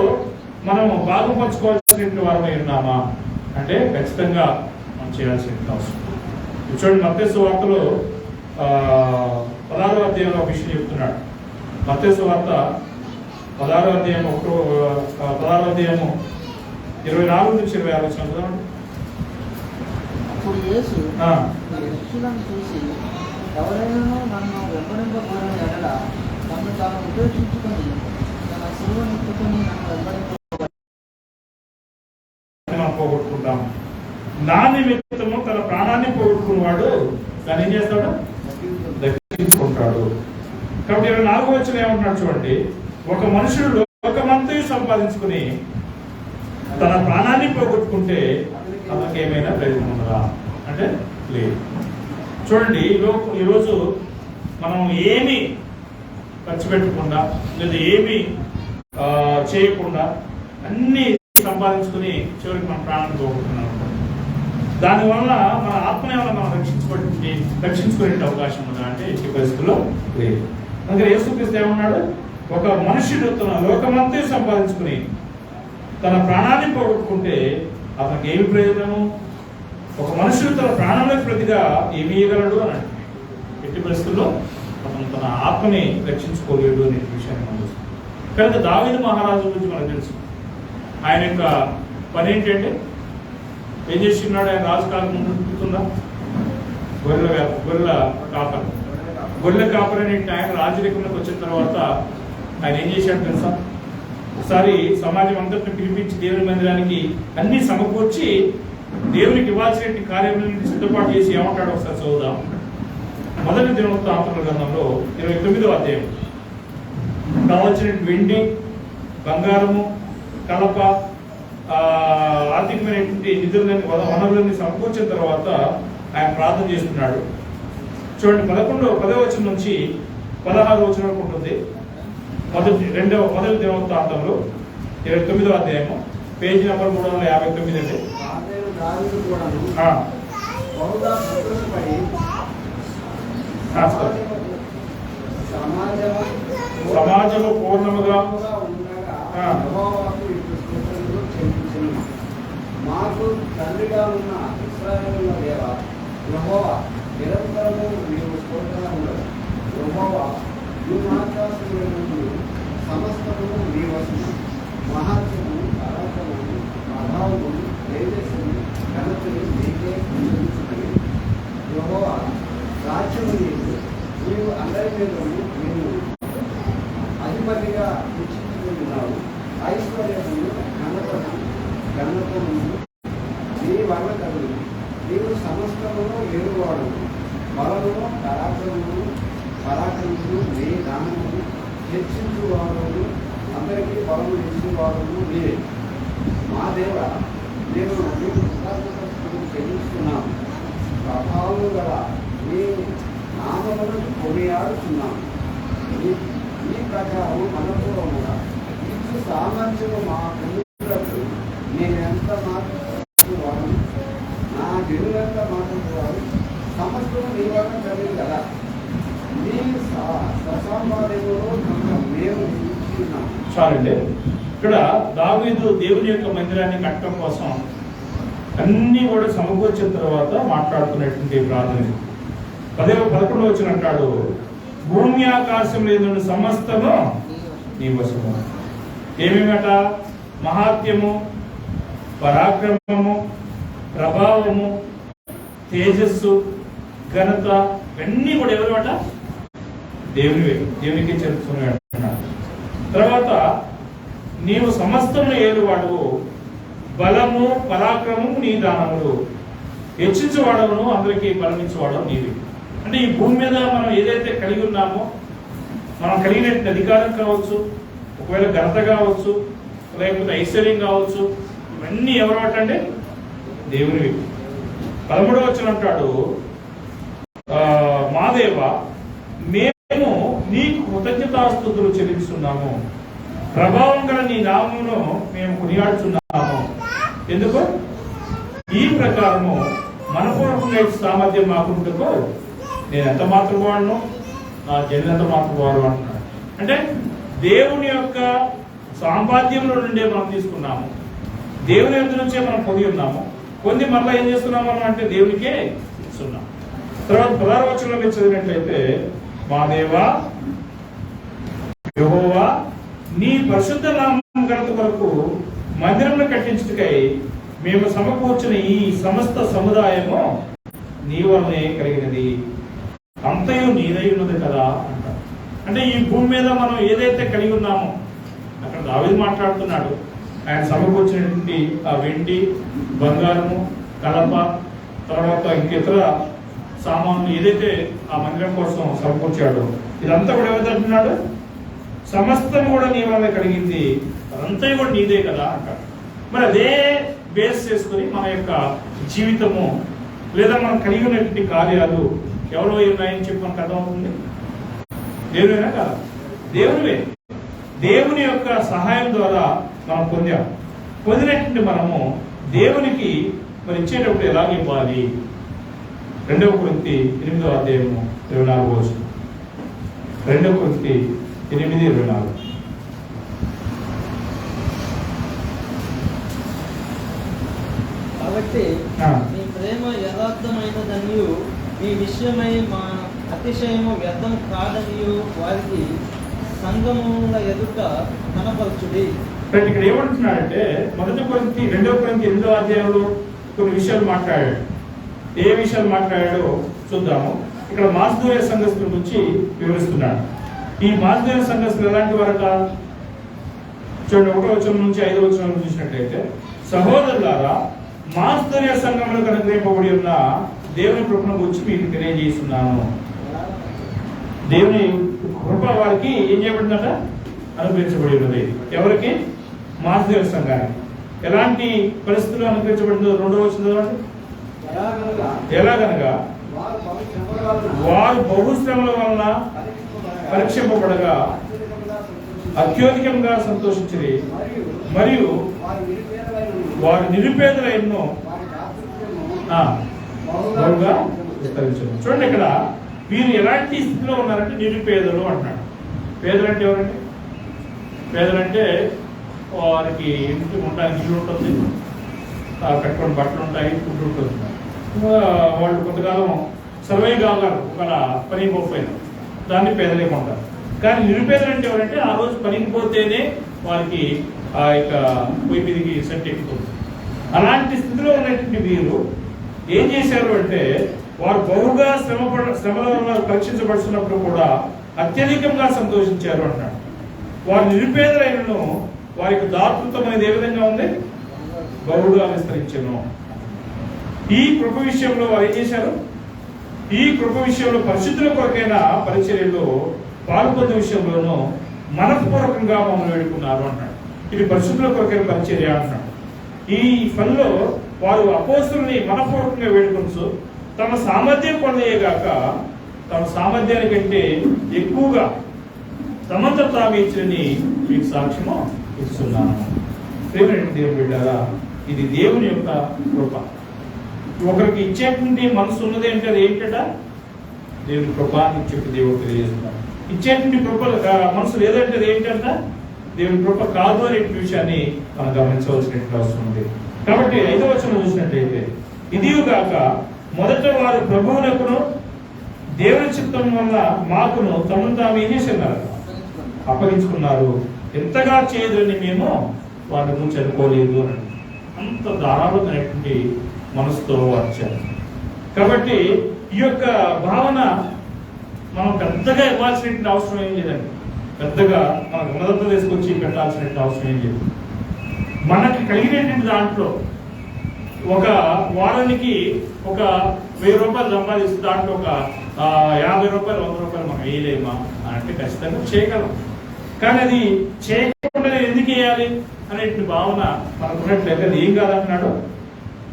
మనం భాగం పంచుకోవాల్సిన వారమై ఉన్నామా అంటే ఖచ్చితంగా మనం చేయాల్సిన అవసరం. చూడండి, మత్తయి సువార్తలో 16వ అధ్యాయంలో ఒక విషయం చెప్తున్నాడు. మత్తయి సువార్త 16వ అధ్యాయం 24 నుంచి 26 వచ్చిన అప్పుడు యేసు శిష్యులను చూసి, ఎవరైనా నన్ను వెంబడింపబోని ఎడల తనను తాను ఉపేక్షించుకొని తన శిలువను ఎత్తుకొని నన్ను పోగొట్టుకుంటాం. నా నిమిత్తము తన ప్రాణాన్ని పోగొట్టుకున్నవాడు దాన్ని ఏం చేస్తాడు, దక్కించుకుంటాడు. కాబట్టి 24వ వచనం ఏమంటున్నాడు చూడండి, ఒక మనుషుడు లోకమంతా సంపాదించుకుని తన ప్రాణాన్ని పోగొట్టుకుంటే అతనికి ఏమైనా ప్రయోజనం ఉందా అంటే లేదు. చూడండి, ఈరోజు మనం ఏమి ఖర్చు పెట్టకుండా లేదా ఏమి చేయకుండా అన్ని సంపాదించుకుని చివరికి మన ప్రాణాన్ని పోగొట్టుకున్నాం. దానివల్ల మన ఆత్మని వల్ల మనం రక్షించుకునే అవకాశం ఉందా అంటే ఈ పరిస్థితుల్లో లేదు. అందుకని యేసుక్రీస్తు ఏమన్నాడు, ఒక మనుషుడు తన లోకమంతా సంపాదించుకుని తన ప్రాణాన్ని పోగొట్టుకుంటే అతనికి ఏమి ప్రయోజనము? ఒక మనుషుడు తన ప్రాణాలకు ప్రతిగా ఏమి ఇవ్వగలడు అని అంటే ఎట్టి పరిస్థితుల్లో అతను తన ఆత్మని రక్షించుకోలేడు అనే విషయాన్ని మనం చూస్తాం. కనుక దావీదు మహారాజు గురించి మనకు తెలుసు. ఆయన యొక్క పని ఏంటంటే ఏం చేస్తున్నాడు? ఆయన రాజు కాలం ముందు గుర్తుందా? గొర్రెల కాపరి అనే ఆయన రాజరికంలోకి వచ్చిన తర్వాత ఆయన ఏం చేశాడు తెలుసా? ఒకసారి సమాజం అంతటిని పిలిపించి దేవుని మందిరానికి అన్ని సమకూర్చి దేవునికి ఇవ్వాల్సిన కార్యములను సిద్ధపాటు చేసి ఏమంటాడు ఒకసారి చదువుదాం. మొదటి దినవృత్తాంతముల గ్రంథంలో 29వ అధ్యాయం. కావలసిన వెండి, బంగారము, కలప, ఆర్థికమైనటువంటి నిధులని వనరులని సమకూర్చిన తర్వాత ఆయన ప్రార్థన చేస్తున్నాడు. చూడండి, 10వ వచనం నుంచి 16వ వచనం వరకు ఉంటుంది. మొదటి దినవృత్తాంతంలో 29వ అధ్యాయము, పేజీ నెంబర్ 359 అండి. సమాజము పూర్ణముగా మాకు తండ్రిగా ఉన్న ఇశ్రాయేలుల దేవ యెహోవా, నిరంతరము నీవు స్తోత్రంగా ఉండదు. యెహోవా, నీ ఆకాశములందు సమస్తము నీ వశము. మహాత్యము, పరాక్రమము, అభావము, తేజస్సును, ఘనతను నీకే ఉంచుతున్నవి. యెహోవా, రాజ్యము నీకు, నీవు అందరి మీదను నీవు అధిపతిగా నిశ్చయించుకున్నావు. ఐశ్వర్యమును, ఘనతను నీ వల్ల కలుగు. నీవు సమస్తమును ఏరువాడు. బలమును, పరాక్రమమును, నీ నామమును హెచ్చించువాడు. అందరికీ బలము ఇచ్చేవాడు నీవే. మా దేవ, నేను నీకు కృతజ్ఞతలు చెల్లిస్తున్నాను. ప్రభావము గల నీ నామమును కొనియాడుతున్నాను. ఈ ప్రకారం మనపూర్వముగా ఇచ్చు సామర్థ్యము మా పిల్లలకు నేనెంత మాట్లాడుతున్నాను, నా జనులంతా మాట్లాడుతున్నారు. సమస్తము నీ వల్ల కలిగి కదా. నీ ససాంబాద్యములో మేము చూస్తున్నాం. చాలండి. ఇక్కడ దావీదు దేవుని యొక్క మందిరాన్ని కట్టడం కోసం అన్ని కూడా సమకూర్చిన తర్వాత మాట్లాడుతున్నటువంటి ప్రార్థన. 11వ వచనం అంటాడు, భూమి ఆకాశం లేదు సమస్తము నీ వశము. ఏమేమట? మహాత్యము, పరాక్రమము, ప్రభావము, తేజస్సు, ఘనత ఇవన్నీ కూడా ఎవరమాట? దేవునికి చెందుతున్నాడు. తర్వాత నీవు సమస్తమును ఏలువాడు. బలము పరాక్రమము నీ దానములు, హెచ్చించేవాడవును అందరికీ బలమిచ్చేవాడవు నీవి. అంటే ఈ భూమి మీద మనం ఏదైతే కలిగి ఉన్నామో, మనం కలిగినటువంటి అధికారం కావచ్చు, ఒకవేళ ఘనత కావచ్చు, లేకపోతే ఐశ్వర్యం కావచ్చు, ఇవన్నీ ఎవరు అంటే దేవునివి. 13వ వచనం అంటాడు, మా దేవ మేము నీకు కృతజ్ఞతాస్తుతులు చెల్లిస్తున్నాము, ప్రభావం గల నీ నామమును మేము కొనియాడుచున్నాము. ఎందుకు? ఈ ప్రకారము మనపూర్వకంగా సామర్థ్యం మాకుంటుకో నేను ఎంత మాత్రం వాడను, నా జన్మ ఎంత మాత్రం వాడు అంటున్నాడు. అంటే దేవుని యొక్క సాంపాద్యంలో నుండే మనం తీసుకున్నాము, దేవుని యొక్క నుంచే మనం పొంది ఉన్నాము. పొంది మళ్ళీ ఏం చేస్తున్నాము అంటే దేవునికే ఇస్తున్నాం. తర్వాత 16వ వచనంలో మీరు చదివినట్లయితే, మా దేవా యెహోవా నీ పరిశుద్ధ నామం ఘనత కొరకు మందిరమును కట్టించుటకై మేము సమకూర్చిన ఈ సమస్త సముదాయము నీ వల్లనే కలిగినది, అంతయు నీదై ఉన్నది కదా అంటారు. అంటే ఈ భూమి మీద మనం ఏదైతే కలిగి ఉన్నామో, అక్కడ దావీదు మాట్లాడుతున్నాడు, ఆయన సమకూర్చినటువంటి ఆ వెండి బంగారము కలప తర్వాత ఇంకితర సామాన్లు ఏదైతే ఆ మందిరం కోసం సమకూర్చాడో ఇదంతా కూడా ఏమంటున్నాడు, సమస్తం కూడా నీ వల్ల కలిగింది, అదంతా కూడా నీదే కదా అంటాడు. మరి అదే బేస్ చేసుకుని మన యొక్క జీవితము లేదా మనం కలిగి ఉన్నటువంటి కార్యాలు ఎవరో ఉన్నాయని చెప్పి మనకు అర్థమవుతుంది. దేవుడేనా కదా? దేవునివే. దేవుని యొక్క సహాయం ద్వారా మనం పొందినటువంటి మనము దేవునికి మరి ఇచ్చేటప్పుడు ఎలాగ ఇవ్వాలి? 2 కొరింథీ 8వ అధ్యాయము 24వ వచనం. 2 కొరింథీ 8:24. కాబట్టి మీ ప్రేమ యథార్థమైనదనియు మీ విషయమై మా అతిశయము వ్యర్థం కాదనియు వారికి సంఘముల ఎదుట కనపరచుడి. ఇక్కడ ఏమంటున్నాడంటే 1 కొరింథీ 2 కొరింథీ 8వ అధ్యాయంలో కొన్ని విషయాలు మాట్లాడాడు. ఏ విషయాలు మాట్లాడాడో చూద్దాము. ఇక్కడ మాస్దోనియ సంఘస్థుల గురించి వివరిస్తున్నాడు. ఈ మాస్దోనియ సంఘస్థులు ఎలాంటి వారట? చూడండి, 1వ వచనం నుంచి 5వ వచనం చూసినట్లయితే, సహోదరులారా మాస్దోనియ సంఘములకు అనుగ్రహింపబడి ఉన్న దేవుని కృపను గురించి మీకు తెలియజేస్తున్నాను. దేవుని కృప వారికి ఏం చేయబడిందట? అనుగ్రహించబడి ఉన్నది. ఎవరికి? మాస్దోనియ సంఘానికి. ఎలాంటి పరిస్థితుల్లో అనుగ్రహించబడిందో 2వ వచనం ఎలాగనగా వారు బహుశ్రమల వలన పరీక్షింపబడగా అత్యధికంగా సంతోషించిరి, మరియు వారి నిరుపేదలైనను బహుగా విస్తరించారు. చూడండి, ఇక్కడ వీరు ఎలాంటి స్థితిలో ఉన్నారంటే నిరుపేదలు అంటున్నాడు. పేదలు అంటే ఎవరండి? పేదలంటే వారికి ఇంటికి ఉండడానికి ఇల్లు ఉంటుంది, కట్టుకొని బట్టలు ఉంటాయి, ఫుడ్ ఉంటుంది, వాళ్ళు కొంతకాలం సర్వైవ్ కాగలరు ఒక పని పోయిన దాన్ని పేదలేకుంటారు. కానీ నిరుపేదలు అంటే ఎవరంటే ఆ రోజు పనికి పోతేనే వారికి ఆ యొక్క పొయ్యి మీదకి సెట్ ఎక్కుతుంది. అలాంటి స్థితిలో ఉన్నటువంటి వీరు ఏం చేశారు అంటే, వారు బహుగా శ్రమల వల్ల పరీక్షించబడుతున్నప్పుడు కూడా అత్యధికంగా సంతోషించారు అంటాడు. వారు నిరుపేదలైనను వారికి దాతృత్వం అనేది ఏ విధంగా ఉంది? బహుగా విస్తరించను. ఈ కృప విషయంలో వారు ఏం చేశారు? ఈ కృప విషయంలో పరిశుద్ధుల కొరకైన పరిచర్యలో పాల్పొందే విషయంలోనూ మనపూర్వకంగా మమ్మల్ని వేడుకున్నారు అంటాడు. ఇది పరిశుద్ధుల కొరకైన పరిచర్య అంటాడు. ఈ పనిలో వారు అపోస్తుల్ని మనపూర్వకంగా వేడుకొనచ్చు, తమ సామర్థ్యం పొందేయగాక తమ సామర్థ్యానికంటే ఎక్కువగా తమంత తాము ఇచ్చినని మీకు సాక్ష్యము ఇస్తున్నాను. ప్రేమ దేవుని బిడ్డారా, ఇది దేవుని యొక్క కృప. ఒకరికి ఇచ్చేటువంటి మనసు ఉన్నది అంటే అది ఏంటట? దేవుని కృప అని చెప్పి దేవుడు తెలియజేస్తున్నాడు. ఇచ్చేటువంటి కృప మనసు లేదంటే అది ఏంటంట? దేవుని కృప కాదు అనే విషయాన్ని మనం గమనించవలసినటువంటి అవసరం ఉంది. కాబట్టి 5వ వచనం చూసినట్లయితే, ఇదిగాక మొదట వారు ప్రభువునకును దేవుని చిత్తం వల్ల మాకును తమను తాము ఏం చేస్తున్నారు? అప్పగించుకున్నారు. ఎంతగా చేయదని మేము వాటి నుంచి అనుకోలేదు అని అంత ధారాళమైనటువంటి మనసుతో వచ్చారు. కాబట్టి ఈ యొక్క భావన మనం పెద్దగా ఇవ్వాల్సినటువంటి అవసరం ఏం లేదండి. పెద్దగా మనం ఉన్నదంతా తీసుకొచ్చి పెట్టాల్సినటువంటి అవసరం ఏం లేదు. మనకి కలిగినటువంటి దాంట్లో ఒక వారానికి ఒక 1000 రూపాయలు సంపాదిస్తే దాంట్లో ఒక 50 రూపాయలు 100 రూపాయలు మనం వేయలేమా అని అంటే ఖచ్చితంగా చేయగలం. కానీ అది చేయకుండా ఎందుకు వేయాలి అనేటువంటి భావన మనకు ఉన్నట్లయితే అది ఏం కాదంటున్నాడు,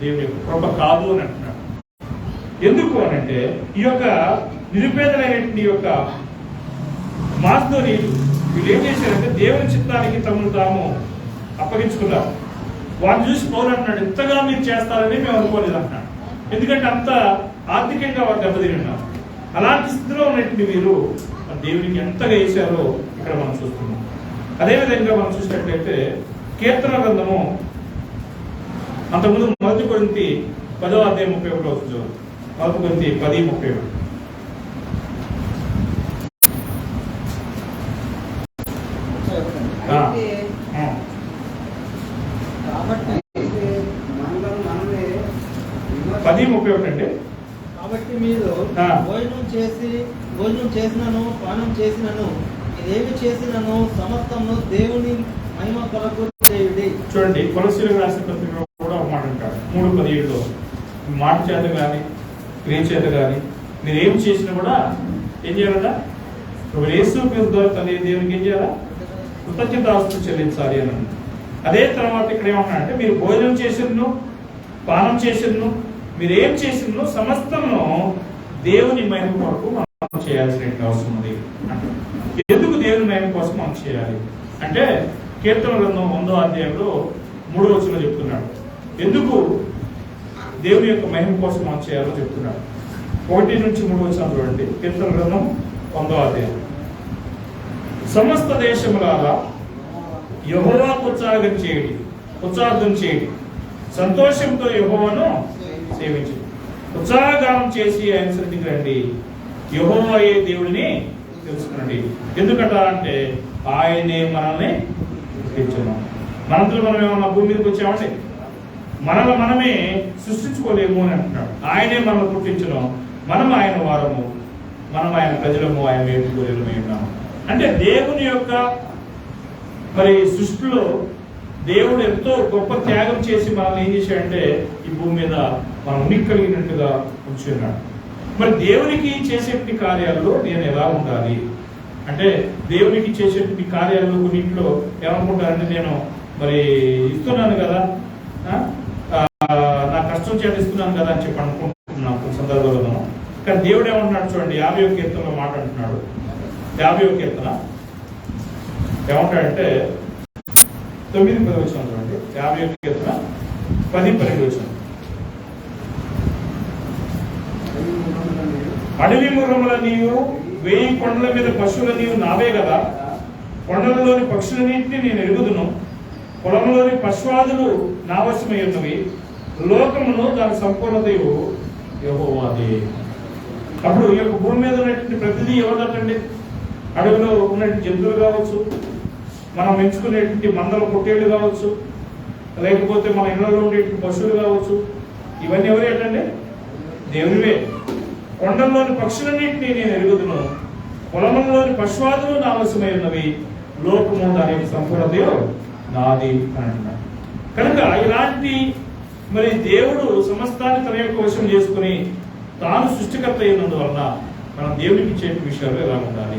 దేవుని యొక్క కృప కాదు అని అంటున్నాడు. ఎందుకు అని అంటే ఈ యొక్క నిరుపేదలైనటువంటి యొక్క మాస్దోని వీళ్ళు ఏం చేశారంటే దేవుని చిత్తానికి తమను తాము అప్పగించుకున్నారు. వారిని చూసి పౌలు అంటున్నాడు, ఇంతగా మీరు చేస్తారని మేము అనుకోలేదు అంటున్నాడు. ఎందుకంటే అంత ఆర్థికంగా వారు దెబ్బతిని ఉన్నారు. అలాంటి స్థితిలో ఉన్నటువంటి మీరు దేవునికి ఎంతగా వేశారో ఇక్కడ మనం చూస్తున్నాం. అదేవిధంగా మనం చూసినట్లయితే కీర్తన గ్రంథము అంతకుముందు 1 కొరింథీ 10వ అధ్యాయం 31వ వచనం, 1 కొరింథీ 10:31. కాబట్టి 10:31 అండి. కాబట్టి మీరు భోజనం చేసినను పానం చేసినను ఇదేమి చేసినను సమస్తము దేవుని మహిమ కొరకు చేయుడి. చూడండి, కొలస్సీలకు రాసిన పత్రికలో కూడా ఒక మాట అంటాడు 3:17లో, మాట చేత కానీ క్రియ చేత కానీ మీరు ఏం చేసినా కూడా ఏం చేయాలట, యేసు ద్వారా తన దేవునికి ఏం చేయాలా, కృతజ్ఞతాస్తుతులు చెల్లించాలి అని. అదే తర్వాత ఇక్కడ ఏమన్నా మీరు భోజనం చేసినను పానం చేసినను మీరు ఏం చేసినను సమస్తము దేవుని మహిమ కొరకు మనం చేయాల్సిన అవసరం ఉంది. ఎందుకు దేవుని మహిమ కోసం మనం చేయాలి అంటే కీర్తన గ్రంథం 1వ అధ్యాయంలో 3వ వచనంలో చెప్తున్నాడు. ఎందుకు దేవుని యొక్క మహిమ కోసం మనం చేయాలో చెప్తున్నాడు. 1 నుంచి 3 వచనం చూడండి. కీర్తన గ్రంథం 1వ అధ్యాయం. సమస్త దేశములారా యెహోవాకు ఉత్సాహం చేయండి, సంతోషంతో యెహోవాను సేవించండి, ఉత్సాహగానం చేసి ఆయన సన్నిధికి రండి, యెహోవాయే దేవుడిని తెలుసుకునండి. ఎందుకంట అంటే ఆయనే మనల్ని సృష్టించాము. మనంతో మనం ఏమన్నా భూమి మీదకి వచ్చామంటే మనమే సృష్టించుకోలేము అని అంటున్నాడు. ఆయనే మనల్ని పుట్టించడం, మనం ఆయన వారము, మనం ఆయన ప్రజలము, ఆయన వేడుకోలేమై ఉన్నాము. అంటే దేవుని యొక్క మరి సృష్టిలో దేవుడు ఎంతో గొప్ప త్యాగం చేసి మనల్ని ఏం చేశాడంటే ఈ భూమి మీద మనం ఉనికి కలిగినట్టుగా ఉంచున్నాడు. మరి దేవునికి చేసేటువంటి కార్యాల్లో నేను ఎలా ఉండాలి అంటే దేవునికి చేసేటువంటి కార్యాల్లో కొన్నింటిలో ఏమనుకుంటానంటే నేను మరి ఇస్తున్నాను కదా, నా కష్టం చేత ఇస్తున్నాను కదా అని చెప్పి అనుకుంటున్నాను కొన్ని సందర్భాల్లో. కానీ దేవుడు ఏమంటున్నాడు చూడండి, 50వ కీర్తనలో మాట అంటున్నాడు. 50వ కీర్తన ఏమంటాడంటే 9-10 వచనం చూడండి. 50వ కీర్తన 10-12 వచనం. అడవి ముర్రముల నీవు 1000 కొండల మీద పశువుల నీవు నావే కదా, కొండలలోని పక్షులన్నింటినీ నేను ఎరుగుదును, పొలంలోని పశువాదులు నా వశమై ఉన్నవి, లోకమును దాని సంపూర్ణతయు యెహోవాదే. అప్పుడు ఈ యొక్క భూమి మీద ఉన్నటువంటి ప్రతిదీ ఎవరిదండి? అడవిలో ఉన్నటువంటి జంతువులు కావచ్చు, మనం ఎంచుకునేటువంటి మందల పొట్టేళ్లు కావచ్చు, లేకపోతే మన ఇళ్లలో ఉండేటువంటి పశువులు కావచ్చు, ఇవన్నీ ఎవరు ఏంటండి? దేవునివే. కొండల్లోని పక్షులన్నింటినీ నేను ఎరుగుదును, పొలంలోని పశువాదులు నా వశమై ఉన్నవి, లోకము దాని సంపూర్ణతయు నాది అని అంటున్నాడు. కనుక ఇలాంటి మరి దేవుడు సమస్తాన్ని తన యొక్క వశం చేసుకుని తాను సృష్టికర్త అయినందువలన మనం దేవునికి ఇచ్చే విషయాలు ఎలా ఉండాలి.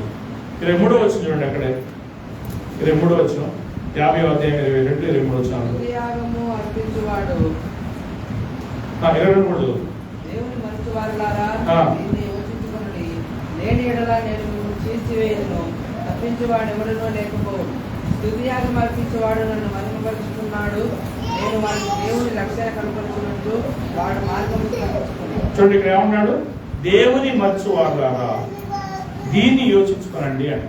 23వ వచనం చూడండి. అక్కడే 23వ వచనం 50వ అధ్యాయం 22-23 వచనాలు. 22 దేవుని మంచువారులారా, దీన్ని యోచించుకొనుడి. లేని యెడల నేను మిమ్మల్ని చీల్చివేయుదును, తప్పించువాడు ఎవడునో లేకపోవు. స్తుతియాగం అర్పించేవాడు నన్ను మహిమపరుచుకున్నాడు, నేను వారికి దేవుని లక్ష్యాన్ని కనపరుచున్నట్లు వాడు మార్గము తప్పించుకున్నాడు. చూడండి, ఇక్కడ ఏమన్నాడు? దేవుని మర్చువారులారా దీన్ని యోచించుకోనండి అని.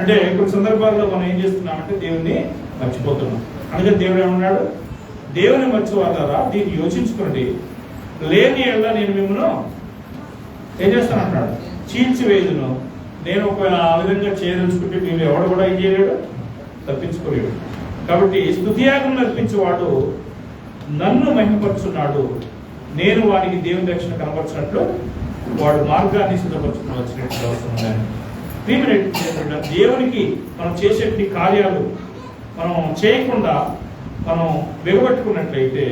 అంటే కొన్ని సందర్భాల్లో మనం ఏం చేస్తున్నామంటే దేవుని మర్చిపోతున్నాం. అందుకని దేవుడు ఏమన్నాడు? దేవుని మర్చివారులారా దీన్ని యోచించుకోండి, లేని యెడల నేను మిమ్మల్ని ఏం చేస్తానంటున్నాడు? చీల్చివేయుదును. నేను ఒకవేళ ఆ విధంగా చేయదలుచుకుంటే మీరు ఎవడు కూడా ఏం చేయలేడు, తప్పించుకోలేడు. కాబట్టి స్తుతియాగం అర్పించేవాడు నన్ను మహిమపరుచున్నాడు, నేను వాడికి దేవుని రక్షణ కనపరిచినట్లు వాడు మార్గాన్ని సిద్ధపరచుకుని వచ్చినట్టు అవసరం ఉందని. దేవునికి మనం చేసేటువంటి కార్యాలు మనం చేయకుండా మనం బిగబట్టుకున్నట్లయితే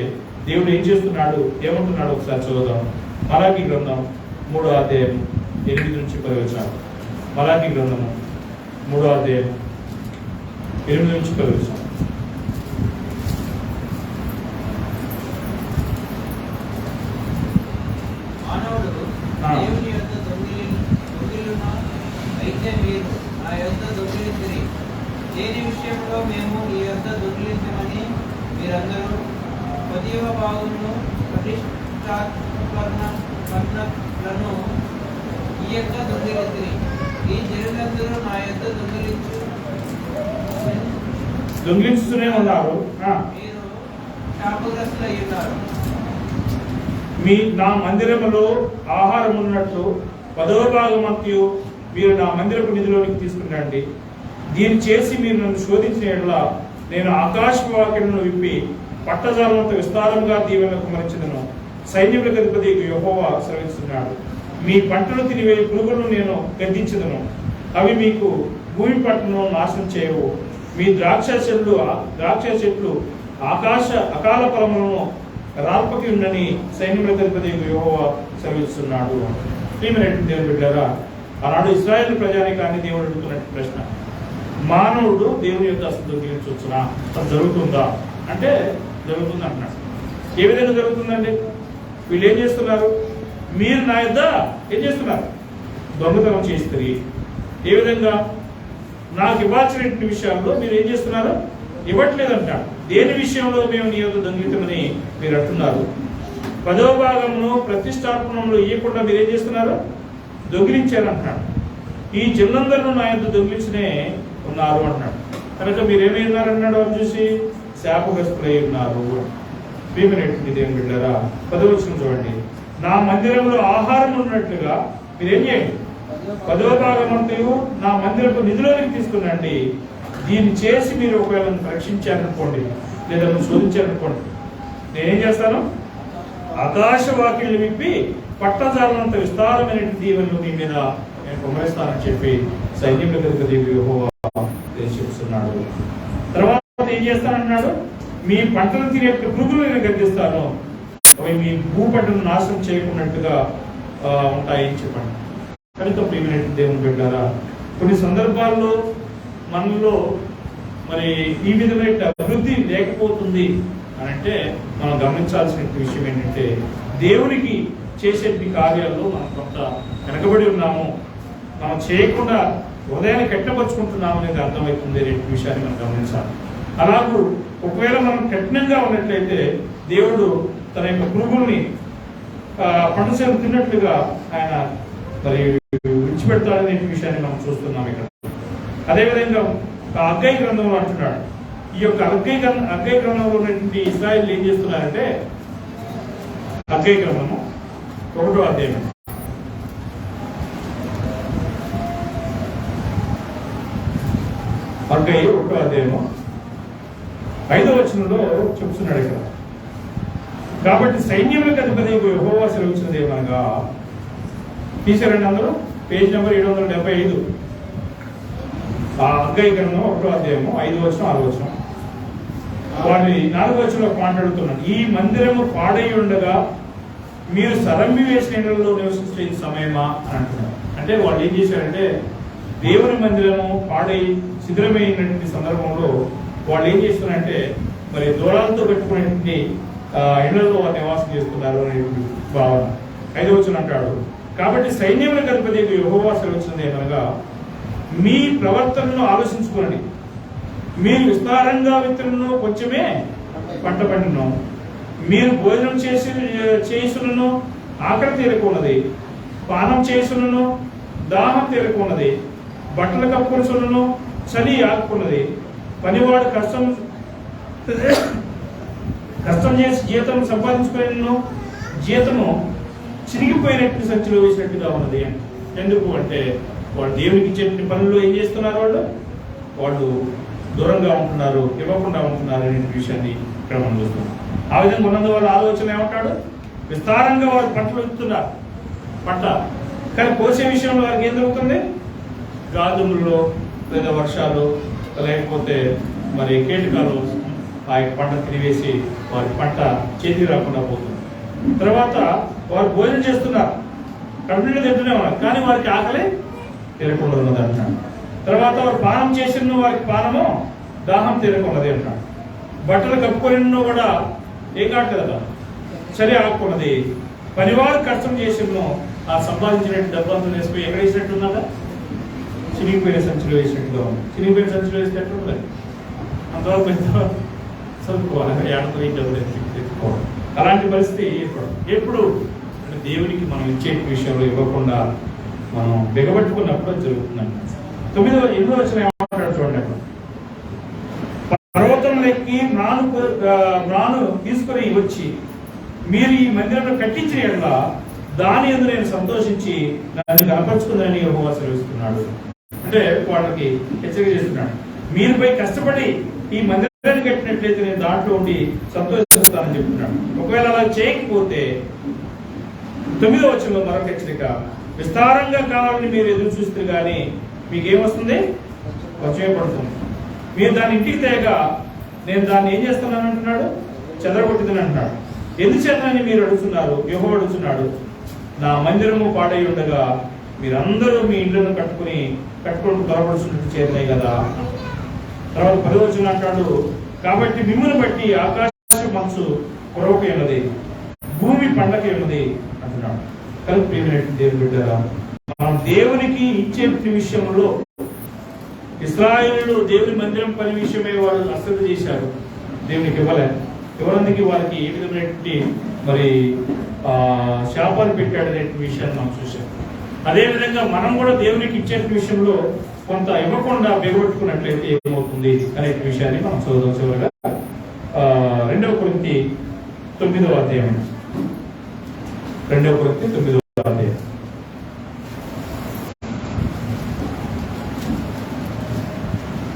దేవుడు ఏం చేస్తున్నాడు, ఏమంటున్నాడు ఒకసారి చదువుదాం. మలాకీ గ్రంథం 3వ అధ్యాయం 8 నుంచి 10 వచనాలు. మలాకీ గ్రంథము 3వ అధ్యాయం 8 నుంచి 10 వచనాలు. మానవుడు దేవుని యొద్ద దొంగిలునా అయితే మీరు నా యొద్ద దొంగిలించిరి. దేని విషయంలో మేము ఈ యొద్ద దొంగిలించమని మీరందరూ 10వ భాగమును ప్రతిష్ఠాపనలను ఈ యొక్క దొంగిలించిరి. ఈ జనులందరూ నా యొద్ద దొంగిలించుతూనే ఉన్నారు. మీరు శాపగ్రస్తులై ఉన్నారు. నా మందిరములో ఆహారం ఉన్నట్లు 10వ భాగమంతయు మీరు నా మందిరపు నిధిలోనికి తీసుకురండి. దీన్ని చేసి మీరు నన్ను శోధించిన యెడల నేను ఆకాశవాక్యములను విప్పి పట్టజాలంత విస్తారంగా దీవెనలకు కుమరించెదను. సైన్యములకు అధిపతి యెహోవా సెలవిస్తున్నాడు. మీ పంటలు తినివేయి పురుగులను నేను గద్దించెదను. అవి మీకు భూమి పట్టును నాశనం చేయవు. మీ ద్రాక్ష చెట్లు అకాల ఫలములను రాల్పకి ఉండని సైన్యములకు అధిపతి యెహోవా సెలవిస్తున్నాడు. ప్రియమైనటువంటి దేవుని బిడ్డలారా, ఆనాడు ఇశ్రాయేలు ప్రజానికాన్ని దేవుడు అడుగుతున్నట్టు ప్రశ్న, మానవుడు దేవుని యొక్క అసలు దొంగిలించవచ్చునా, అది జరుగుతుందా అంటే జరుగుతుంది అంటున్నాడు. ఏ విధంగా జరుగుతుందండి? వీళ్ళు ఏం చేస్తున్నారు? మీరు నా యొద్ద ఏం చేస్తున్నారు? దొంగతనం చేస్తారు. ఏ విధంగా? నాకు ఇవ్వాల్సిన విషయాల్లో మీరు ఏం చేస్తున్నారు? ఇవ్వట్లేదంటాడు. దేని విషయంలో మేము నీ యొద్ద దొంగిలితమని మీరు అంటున్నారు? 10వ భాగంలో ప్రతిష్టాపనంలో ఇవ్వకుండా మీరు ఏం చేస్తున్నారు? దొంగిలించారంటున్నాడు. ఈ జనులందరూ నా యొద్ద దొంగిలించనే ఉన్నారు అంటున్నాడు. కనుక మీరేమై ఉన్నారన్నాడు? అని చూసి శాపగ్రస్తులై ఉన్నారు. ప్రియమైనటువంటి దేవుని బిడ్డలారా, 10వ వచనం చూడండి. నా మందిరంలో ఆహారం ఉన్నట్లుగా మీరేం చేయండి? 10వ భాగమంతయు నా మందిరపు నిధిలోనికి తీసుకురండి. దీన్ని చేసి మీరు ఒకవేళ రక్షించారనుకోండి, లేదా నువ్వు శోధించారనుకోండి, నేనేం చేస్తాను? ఆకాశ వాక్యలు విప్పి పట్టజాలంత విస్తారమైన దీవెనలు మీ మీద నేను కుమరిస్తానని చెప్పి సైన్యములకు అధిపతి యెహోవా చెప్తున్నాడు. తర్వాత ఏం చేస్తానన్నాడు? మీ పంటలు తినే పురుగులు నేను గద్దిస్తాను. అవి మీ భూపంటను నాశనం చేయకున్నట్టుగా ఉంటాయని చెప్పండి. కనుక ప్రియమైన దేవుని బిడ్డారా, కొన్ని సందర్భాల్లో మనలో మరి ఈ విధమైన అభివృద్ధి లేకపోతుంది అని అంటే మనం గమనించాల్సిన విషయం ఏంటంటే, దేవునికి చేసే కార్యాల్లో మనం కొంత వెనకబడి ఉన్నాము, మనం చేయకుండా హృదయాన్ని కట్టపరుచుకుంటున్నాము అనేది అర్థమవుతుంది అనే విషయాన్ని మనం గమనించాలి. అలాగూ ఒకవేళ మనం కఠినంగా ఉన్నట్లయితే దేవుడు తన యొక్క పురుగుల్ని పండుసేపు తిన్నట్లుగా ఆయన మరి విడిచిపెడతాడనే విషయాన్ని మనం చూస్తున్నాం ఇక్కడ. అదేవిధంగా అగ్గై గ్రంథంలో అంటున్నాడు. ఈ యొక్క అగ్గై గ్రంథంలో ఉన్నటువంటి ఇశ్రాయేలు ఏం చేస్తున్నారంటే, అగ్గై గ్రంథము 1వ అధ్యాయం అగ్గై 1వ అధ్యాయము 5వ వచనంలో చెప్తున్నాడు ఇక్కడ. కాబట్టి సైన్యములకు అధిపతి యెహోవా సెలవిచ్చినది ఏమనగా, తీసారండి అందరూ పేజ్ నెంబర్ 775. ఆ అగ్గై గ్రంథం 1వ అధ్యాయము 5వ వచనం 6వ వచనం. వాడిని 4వ వచనంలో మాట్లాడుతున్నాడు. ఈ మందిరము పాడై ఉండగా మీరు సరంబి వేసిన ఇళ్లలో నివసించే సమయమా అని అంటున్నారు. అంటే వాళ్ళు ఏం చేశారంటే, దేవుని మందిరము పాడై శిథిలమైనటువంటి సందర్భంలో వాళ్ళు ఏం చేస్తున్నారంటే, మరి దూరాలతో పెట్టుకునేటువంటి ఇళ్లలో వారు నివాసం చేస్తున్నారు అనే భావన. 5వ వచనం అంటాడు. కాబట్టి సైన్యములకు అధిపతి యెహోవా సెలవిచ్చినది ఏమనగా, మీ ప్రవర్తనను ఆలోచించుకోండి. మీరు విస్తారంగా విత్తనను కొంచెమే పంట పండిను. మీరు భోజనం చేసును ఆకలి తీరకున్నది, పానం చేసును దాహం తీరకున్నది, బట్టలు కప్పుకొనుచును చలి ఆకున్నది. పనివాడు కష్టం చేసి జీతం సంపాదించుకుని జీతము చిరిగిపోయినట్టు సంచిలో వేసినట్టుగా ఉన్నది. ఎందుకు అంటే, వాళ్ళు దేవునికి ఇచ్చేటువంటి పనుల్లో ఏం చేస్తున్నారు? వాళ్ళు దూరంగా ఉంటున్నారు, ఇవ్వకుండా ఉంటున్నారు అనే విషయాన్ని ఇక్కడ మనం చూస్తున్నాం. ఆ విధంగా ఉన్నందు వాళ్ళ ఆలోచన ఏమంటాడు? విస్తారంగా వారు పంటలు ఇస్తున్నారు పంట, కానీ కోసే విషయంలో వారికి ఏం జరుగుతుంది? గాదుములలో లేదా వర్షాలు, లేకపోతే మరి కీటకాలు ఆ యొక్క పంట తిరివేసి వారి పంట చేతికి రాకుండా పోతుంది. తర్వాత వారు భోజనం చేస్తున్నారు, కడుపులో తింటూనే ఉన్నారు, కానీ వారికి ఆకలి తీరకుండా ఉన్నది అంటున్నాడు. తర్వాత వారు పానం చేసిన వారికి పానము దాహం తీరకున్నది అంటున్నాడు. బట్టలు కప్పుకొని కూడా ఏం కావట్లేదు కదా, చలి ఆకున్నది. పనివారు కష్టం చేసిన ఆ సంపాదించినట్టు డబ్బంతా వేసిపోయి ఎక్కడ వేసినట్టు ఉన్నదా, చినిగిపోయిన సంచులు వేసినట్టుగా ఉంది. చినిగిపోయిన సంచులు వేసినట్టు ఉండదు. అంతవరకు ఎంత చదువుకోవాలి, ఏడతో డబ్బులు తెచ్చుకోవాలి. అలాంటి పరిస్థితి ఎప్పుడు అంటే దేవునికి మనం ఇచ్చే విషయంలో ఇవ్వకుండా మనం బిగబట్టుకున్నప్పుడు జరుగుతుందండి. 8వ వచనం ఏమంటాడు చూడండి. అక్కడ పర్వతం ఎక్కి మ్రాను తీసుకుని వచ్చి మీరు ఈ మందిరంలో కట్టించిన ఎడల దాని యందు నేను సంతోషించి నన్ను కనపరుచుకుందని యెహోవా సెలవిస్తున్నాడు. అంటే వాళ్ళకి హెచ్చరిక చేస్తున్నాడు, మీరు పోయి కష్టపడి ఈ మందిరాన్ని కట్టినట్లయితే నేను దాంట్లో ఉండి సంతోషిస్తానని చెప్తున్నాడు. ఒకవేళ అలా చేయకపోతే 9వ వచనంలో మరొక హెచ్చరిక, విస్తారంగా కావాలని మీరు ఎదురు చూస్తారు కానీ మీకేమొస్తుంది, వచ్చే పడుతుంది. మీరు దాన్ని ఇంటికి తేగా నేను దాన్ని ఏం చేస్తున్నాను అంటున్నాడు, చెదరగొట్టిందని అంటున్నాడు. ఎందుచేతనని మీరు అడుగుతున్నారు, యెహోవా అడుగుతున్నాడు, నా మందిరము పాడై ఉండగా మీరందరూ మీ ఇండ్లను కట్టుకుని త్వరపడుచున్నట్టు చేరినాయి కదా. తర్వాత 10వ వచనం అంటాడు, కాబట్టి మిమ్మల్ని బట్టి ఆకాశ మనసు కొరవకి ఉన్నది, భూమి పండకి ఉన్నది అంటున్నాడు. కలిపి ప్రియమైనటువంటి దేవుని బిడ్డలారా, మనం దేవునికి ఇచ్చే విషయంలో ఇశ్రాయేలు దేవుని మందిరం పని విషయమే వాళ్ళు అశ్రద్ధ చేశారు, దేవునికి ఇవ్వనందుకు వారికి ఏ విధమైనటువంటి మరి శాపాలు పెట్టాడు అనే విషయాన్ని మనం చూసాం. అదేవిధంగా మనం కూడా దేవునికి ఇచ్చే విషయంలో కొంత ఇవ్వకుండా బెగొట్టుకున్నట్లయితే ఏమవుతుంది అనే విషయాన్ని మనం చదువుదాం. చివరిగా 2 కొరింథీ 9వ అధ్యాయం. 2 కొరింథీ 9వ అధ్యాయం.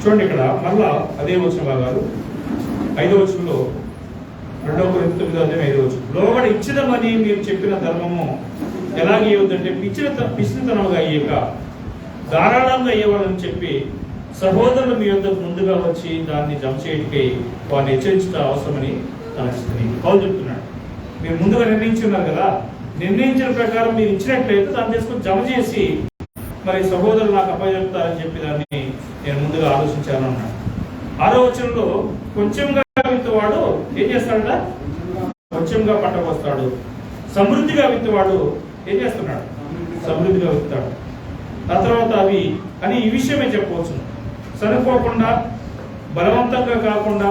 చూడండి, ఇక్కడ మళ్ళా అదే వచ్చిన భాగాలు 5వ వచనంలో 2 కొరింథీ 9వ అధ్యాయం 5వ వచనం, లోబడి ఇచ్చిదమని మీరు చెప్పిన ధర్మము ఎలాగే ఇవ్వద్దంటే పిచ్చితనముగా అయ్యాక ధారాళంగా ఇవ్వాలని చెప్పి సహోదరులు మీ యొద్దకు ముందుగా వచ్చి దాన్ని జమ చేయటికై వారిని హెచ్చరించడం అవసరమని తలస్తుంది. పౌలు చెప్తున్నాడు, మీరు ముందుగా నిర్ణయించి ఉన్నారు కదా, నిర్ణయించిన ప్రకారం మీరు ఇచ్చినట్లయితే దాన్ని తీసుకొని జమ చేసి మరి సహోదరులు నాకు అప్పచెప్తారని చెప్పి దాన్ని నేను ముందుగా ఆలోచించాను అన్నాడు. 6వ వచనంలో కొంచెంగా విత్తువాడు ఏం చేస్తాడట, కొంచెంగా పంట కోస్తాడు. సమృద్ధిగా విత్తువాడు ఏం చేస్తున్నాడు, సమృద్ధిగా విత్తాడు. ఆ తర్వాత అవి అని ఈ విషయమే చెప్పవచ్చు, సరిపోకుండా బలవంతంగా కాకుండా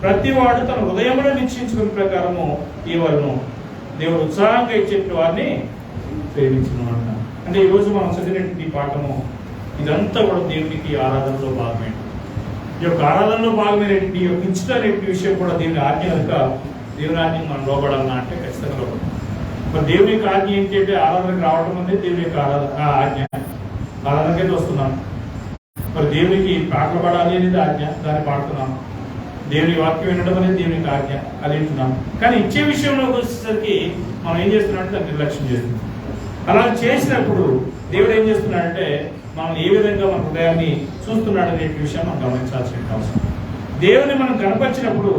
ప్రతివాడు తన హృదయంలో నిశ్చయించుకున్న ప్రకారము ఇవ్వను, దేవుడు ఉత్సాహంగా ఇచ్చే వారిని ప్రేమించను అన్నాడు. అంటే ఈరోజు మనం చదివినటువంటి పాఠము ఇదంతా కూడా దేవునికి ఆరాధనలో భాగమే. ఈ యొక్క ఆరాధనలో భాగమైనటువంటి ఈ యొక్క ఇచ్చట అనేటువంటి విషయం కూడా దేవుని ఆజ్ఞ కనుక దేవుని ఆజ్ఞకి మనం లోబడాలన్నా అంటే ఖచ్చితంగా లోబడాలి. మరి దేవుని యొక్క ఆజ్ఞ ఏంటి అంటే ఆరాధనకు రావడం అనేది దేవుని యొక్క ఆజ్ఞ. ఆరాధనకైతే వస్తున్నాను, మరి దేవునికి పాటలు పాడాలి అనేది ఆజ్ఞ, దాన్ని పాడుతున్నాం. దేవుని వాక్యం వినడం అనేది దేవునికి ఆజ్ఞ, అది వింటున్నాం. కానీ ఇచ్చే విషయంలోకి వచ్చేసరికి మనం ఏం చేస్తున్నామంటే దాన్ని నిర్లక్ష్యం చేస్తున్నాం. అలా చేసినప్పుడు దేవుడు ఏం చేస్తున్నాడంటే మనం ఏ విధంగా మన హృదయాన్ని చూస్తున్నాడు అనే విషయం మనం గమనించాల్సిన అవసరం. దేవుని మనం గణపరిచినప్పుడు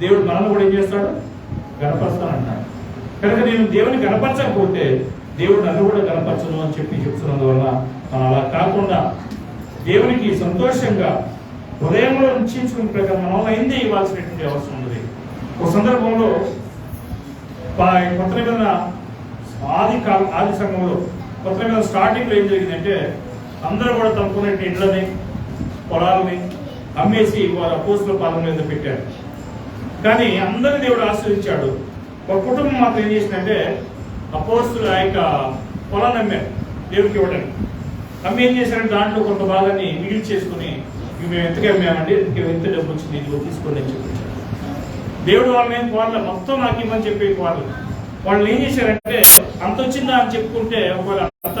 దేవుడు మనల్ని కూడా ఏం చేస్తాడు, గణపరుస్తానంటాడు. కనుక నేను దేవుని గణపరచకపోతే దేవుడు నన్ను కూడా గణపరచను అని చెప్పి చెప్తున్నందువల్ల మనం అలా కాకుండా దేవునికి సంతోషంగా హృదయంలో నిశ్చయించుకున్న ప్రకారం మనం అయిందే ఇవ్వాల్సినటువంటి అవసరం ఉంది. ఒక సందర్భంలో కొత్త నిబంధన ఆది సంఘంలో కొత్త నిబంధన స్టార్టింగ్లో ఏం జరిగిందంటే అందరూ కూడా తమకున్న ఇండ్లని పొలాలని అమ్మేసి వారు అపోస్తుల పాదం మీద పెట్టారు. కానీ అందరినీ దేవుడు ఆశ్రయించాడు. ఒక కుటుంబం మాత్రం ఏం చేసిందంటే అపోస్తులు ఆ యొక్క పొలాన్ని అమ్మారు దేవుడికి ఇవ్వడానికి. అమ్మి ఏం చేశారంటే దాంట్లో కొంత భాగాన్ని మిగిలి చేసుకుని మేము ఎంతగా అమ్మామండి, ఎంత డబ్బు వచ్చింది ఇదిగో తీసుకోండి అని చెప్పి దేవుడు వాళ్ళ మొత్తం నాకు ఇవ్వని చెప్పి వాళ్ళు ఏం చేశారంటే అంత వచ్చిందా అని చెప్పుకుంటే ఒకవేళ అంత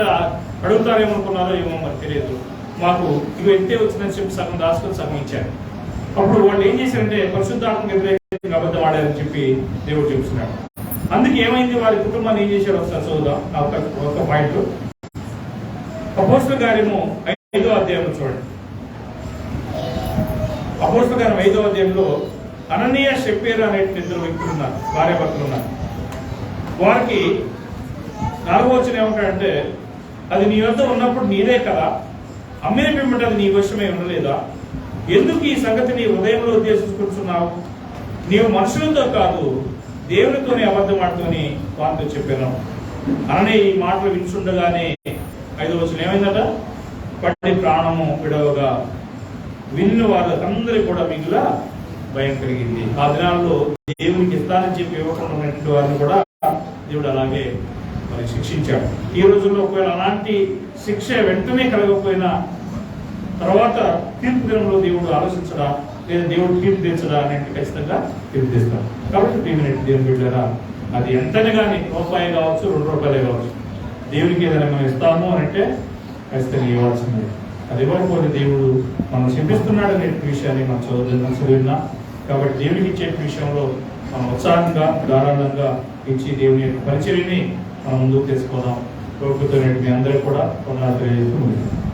అడుగుతారేమనుకున్నారో ఏమో మరి తెలియదు, మాకు ఇవి ఎంతే వచ్చిందని చెప్పి సగం దాచుకొని సగం ఇచ్చారు. అప్పుడు వాళ్ళు ఏం చేశారంటే పరిశుద్ధాత్మకు వ్యతిరేకంగా అబద్ధం ఆడారని చెప్పి దేవుడు చెప్తున్నాడు. అందుకే ఏమైంది, వారి కుటుంబాన్ని ఏం చేశారు ఒకసారి చూద్దాం. ఒక పాయింట్ అపోస్తలుల కార్యము 5వ అధ్యాయంలో చూడండి. అపోస్తలుల కార్యం 5వ అధ్యాయంలో అననీయ షెప్పేరు అనే ఇద్దరు వ్యక్తులు ఉన్నారు, భార్యాభర్తలు ఉన్నారు. వారికి 4వ వచనం ఏమంటాడంటే, అది నీ వద్ద ఉన్నప్పుడు నీదే కదా, అమ్మిన పిమ్మట అది నీ వశమే ఉండలేదా? ఎందుకు ఈ సంగతి నీ హృదయంలో ఉద్దేశించుకుంటున్నావు? నీవు మనుషులతో కాదు దేవునితోనే అబద్ధం ఆడుతూని వారితో చెప్పాను అననే ఈ మాటలు వింటుండగానే 5వ వచనం ఏమైందట? పట్టి ప్రాణము విడవగా విన్న వాళ్ళందరికీ కూడా మిగిలిన భయం కలిగింది. ఆ దినాల్లో దేవునికి ఇస్తానని చెప్పి ఇవ్వకుండా ఉన్నటువంటి వారిని కూడా దేవుడు అలాగే మరి శిక్షించాడు. ఈ రోజుల్లో ఒకవేళ అలాంటి శిక్ష వెంటనే కలగకపోయినా తర్వాత తీర్పు దినంలో దేవుడు ఆలోచించడా లేదా దేవుడు తీర్పు తీర్చడా అనేది ఖచ్చితంగా తీర్పు తీస్తాడు. కాబట్టి దేవుని బిడ్డరా, అది ఎంతనే కానీ రూపాయి కావచ్చు, 2 రూపాయలే కావచ్చు, దేవునికి ఏదైనా మనం ఇస్తాము అని అంటే ఖచ్చితంగా ఇవ్వాల్సిందే. అది ఇవ్వకపోతే దేవుడు మనం శిక్షిస్తున్నాడు అనే విషయాన్ని మనం చదివినా. కాబట్టి దేవునికి ఇచ్చే విషయంలో మనం ఉత్సాహంగా ధారాళంగా ఇచ్చి దేవుని యొక్క పరిచర్యని మనం ముందుకు తీసుకోదాం. ప్రభుత్వం మీ అందరూ కూడా కొన్నాళ్ళు తెలియజేస్తూ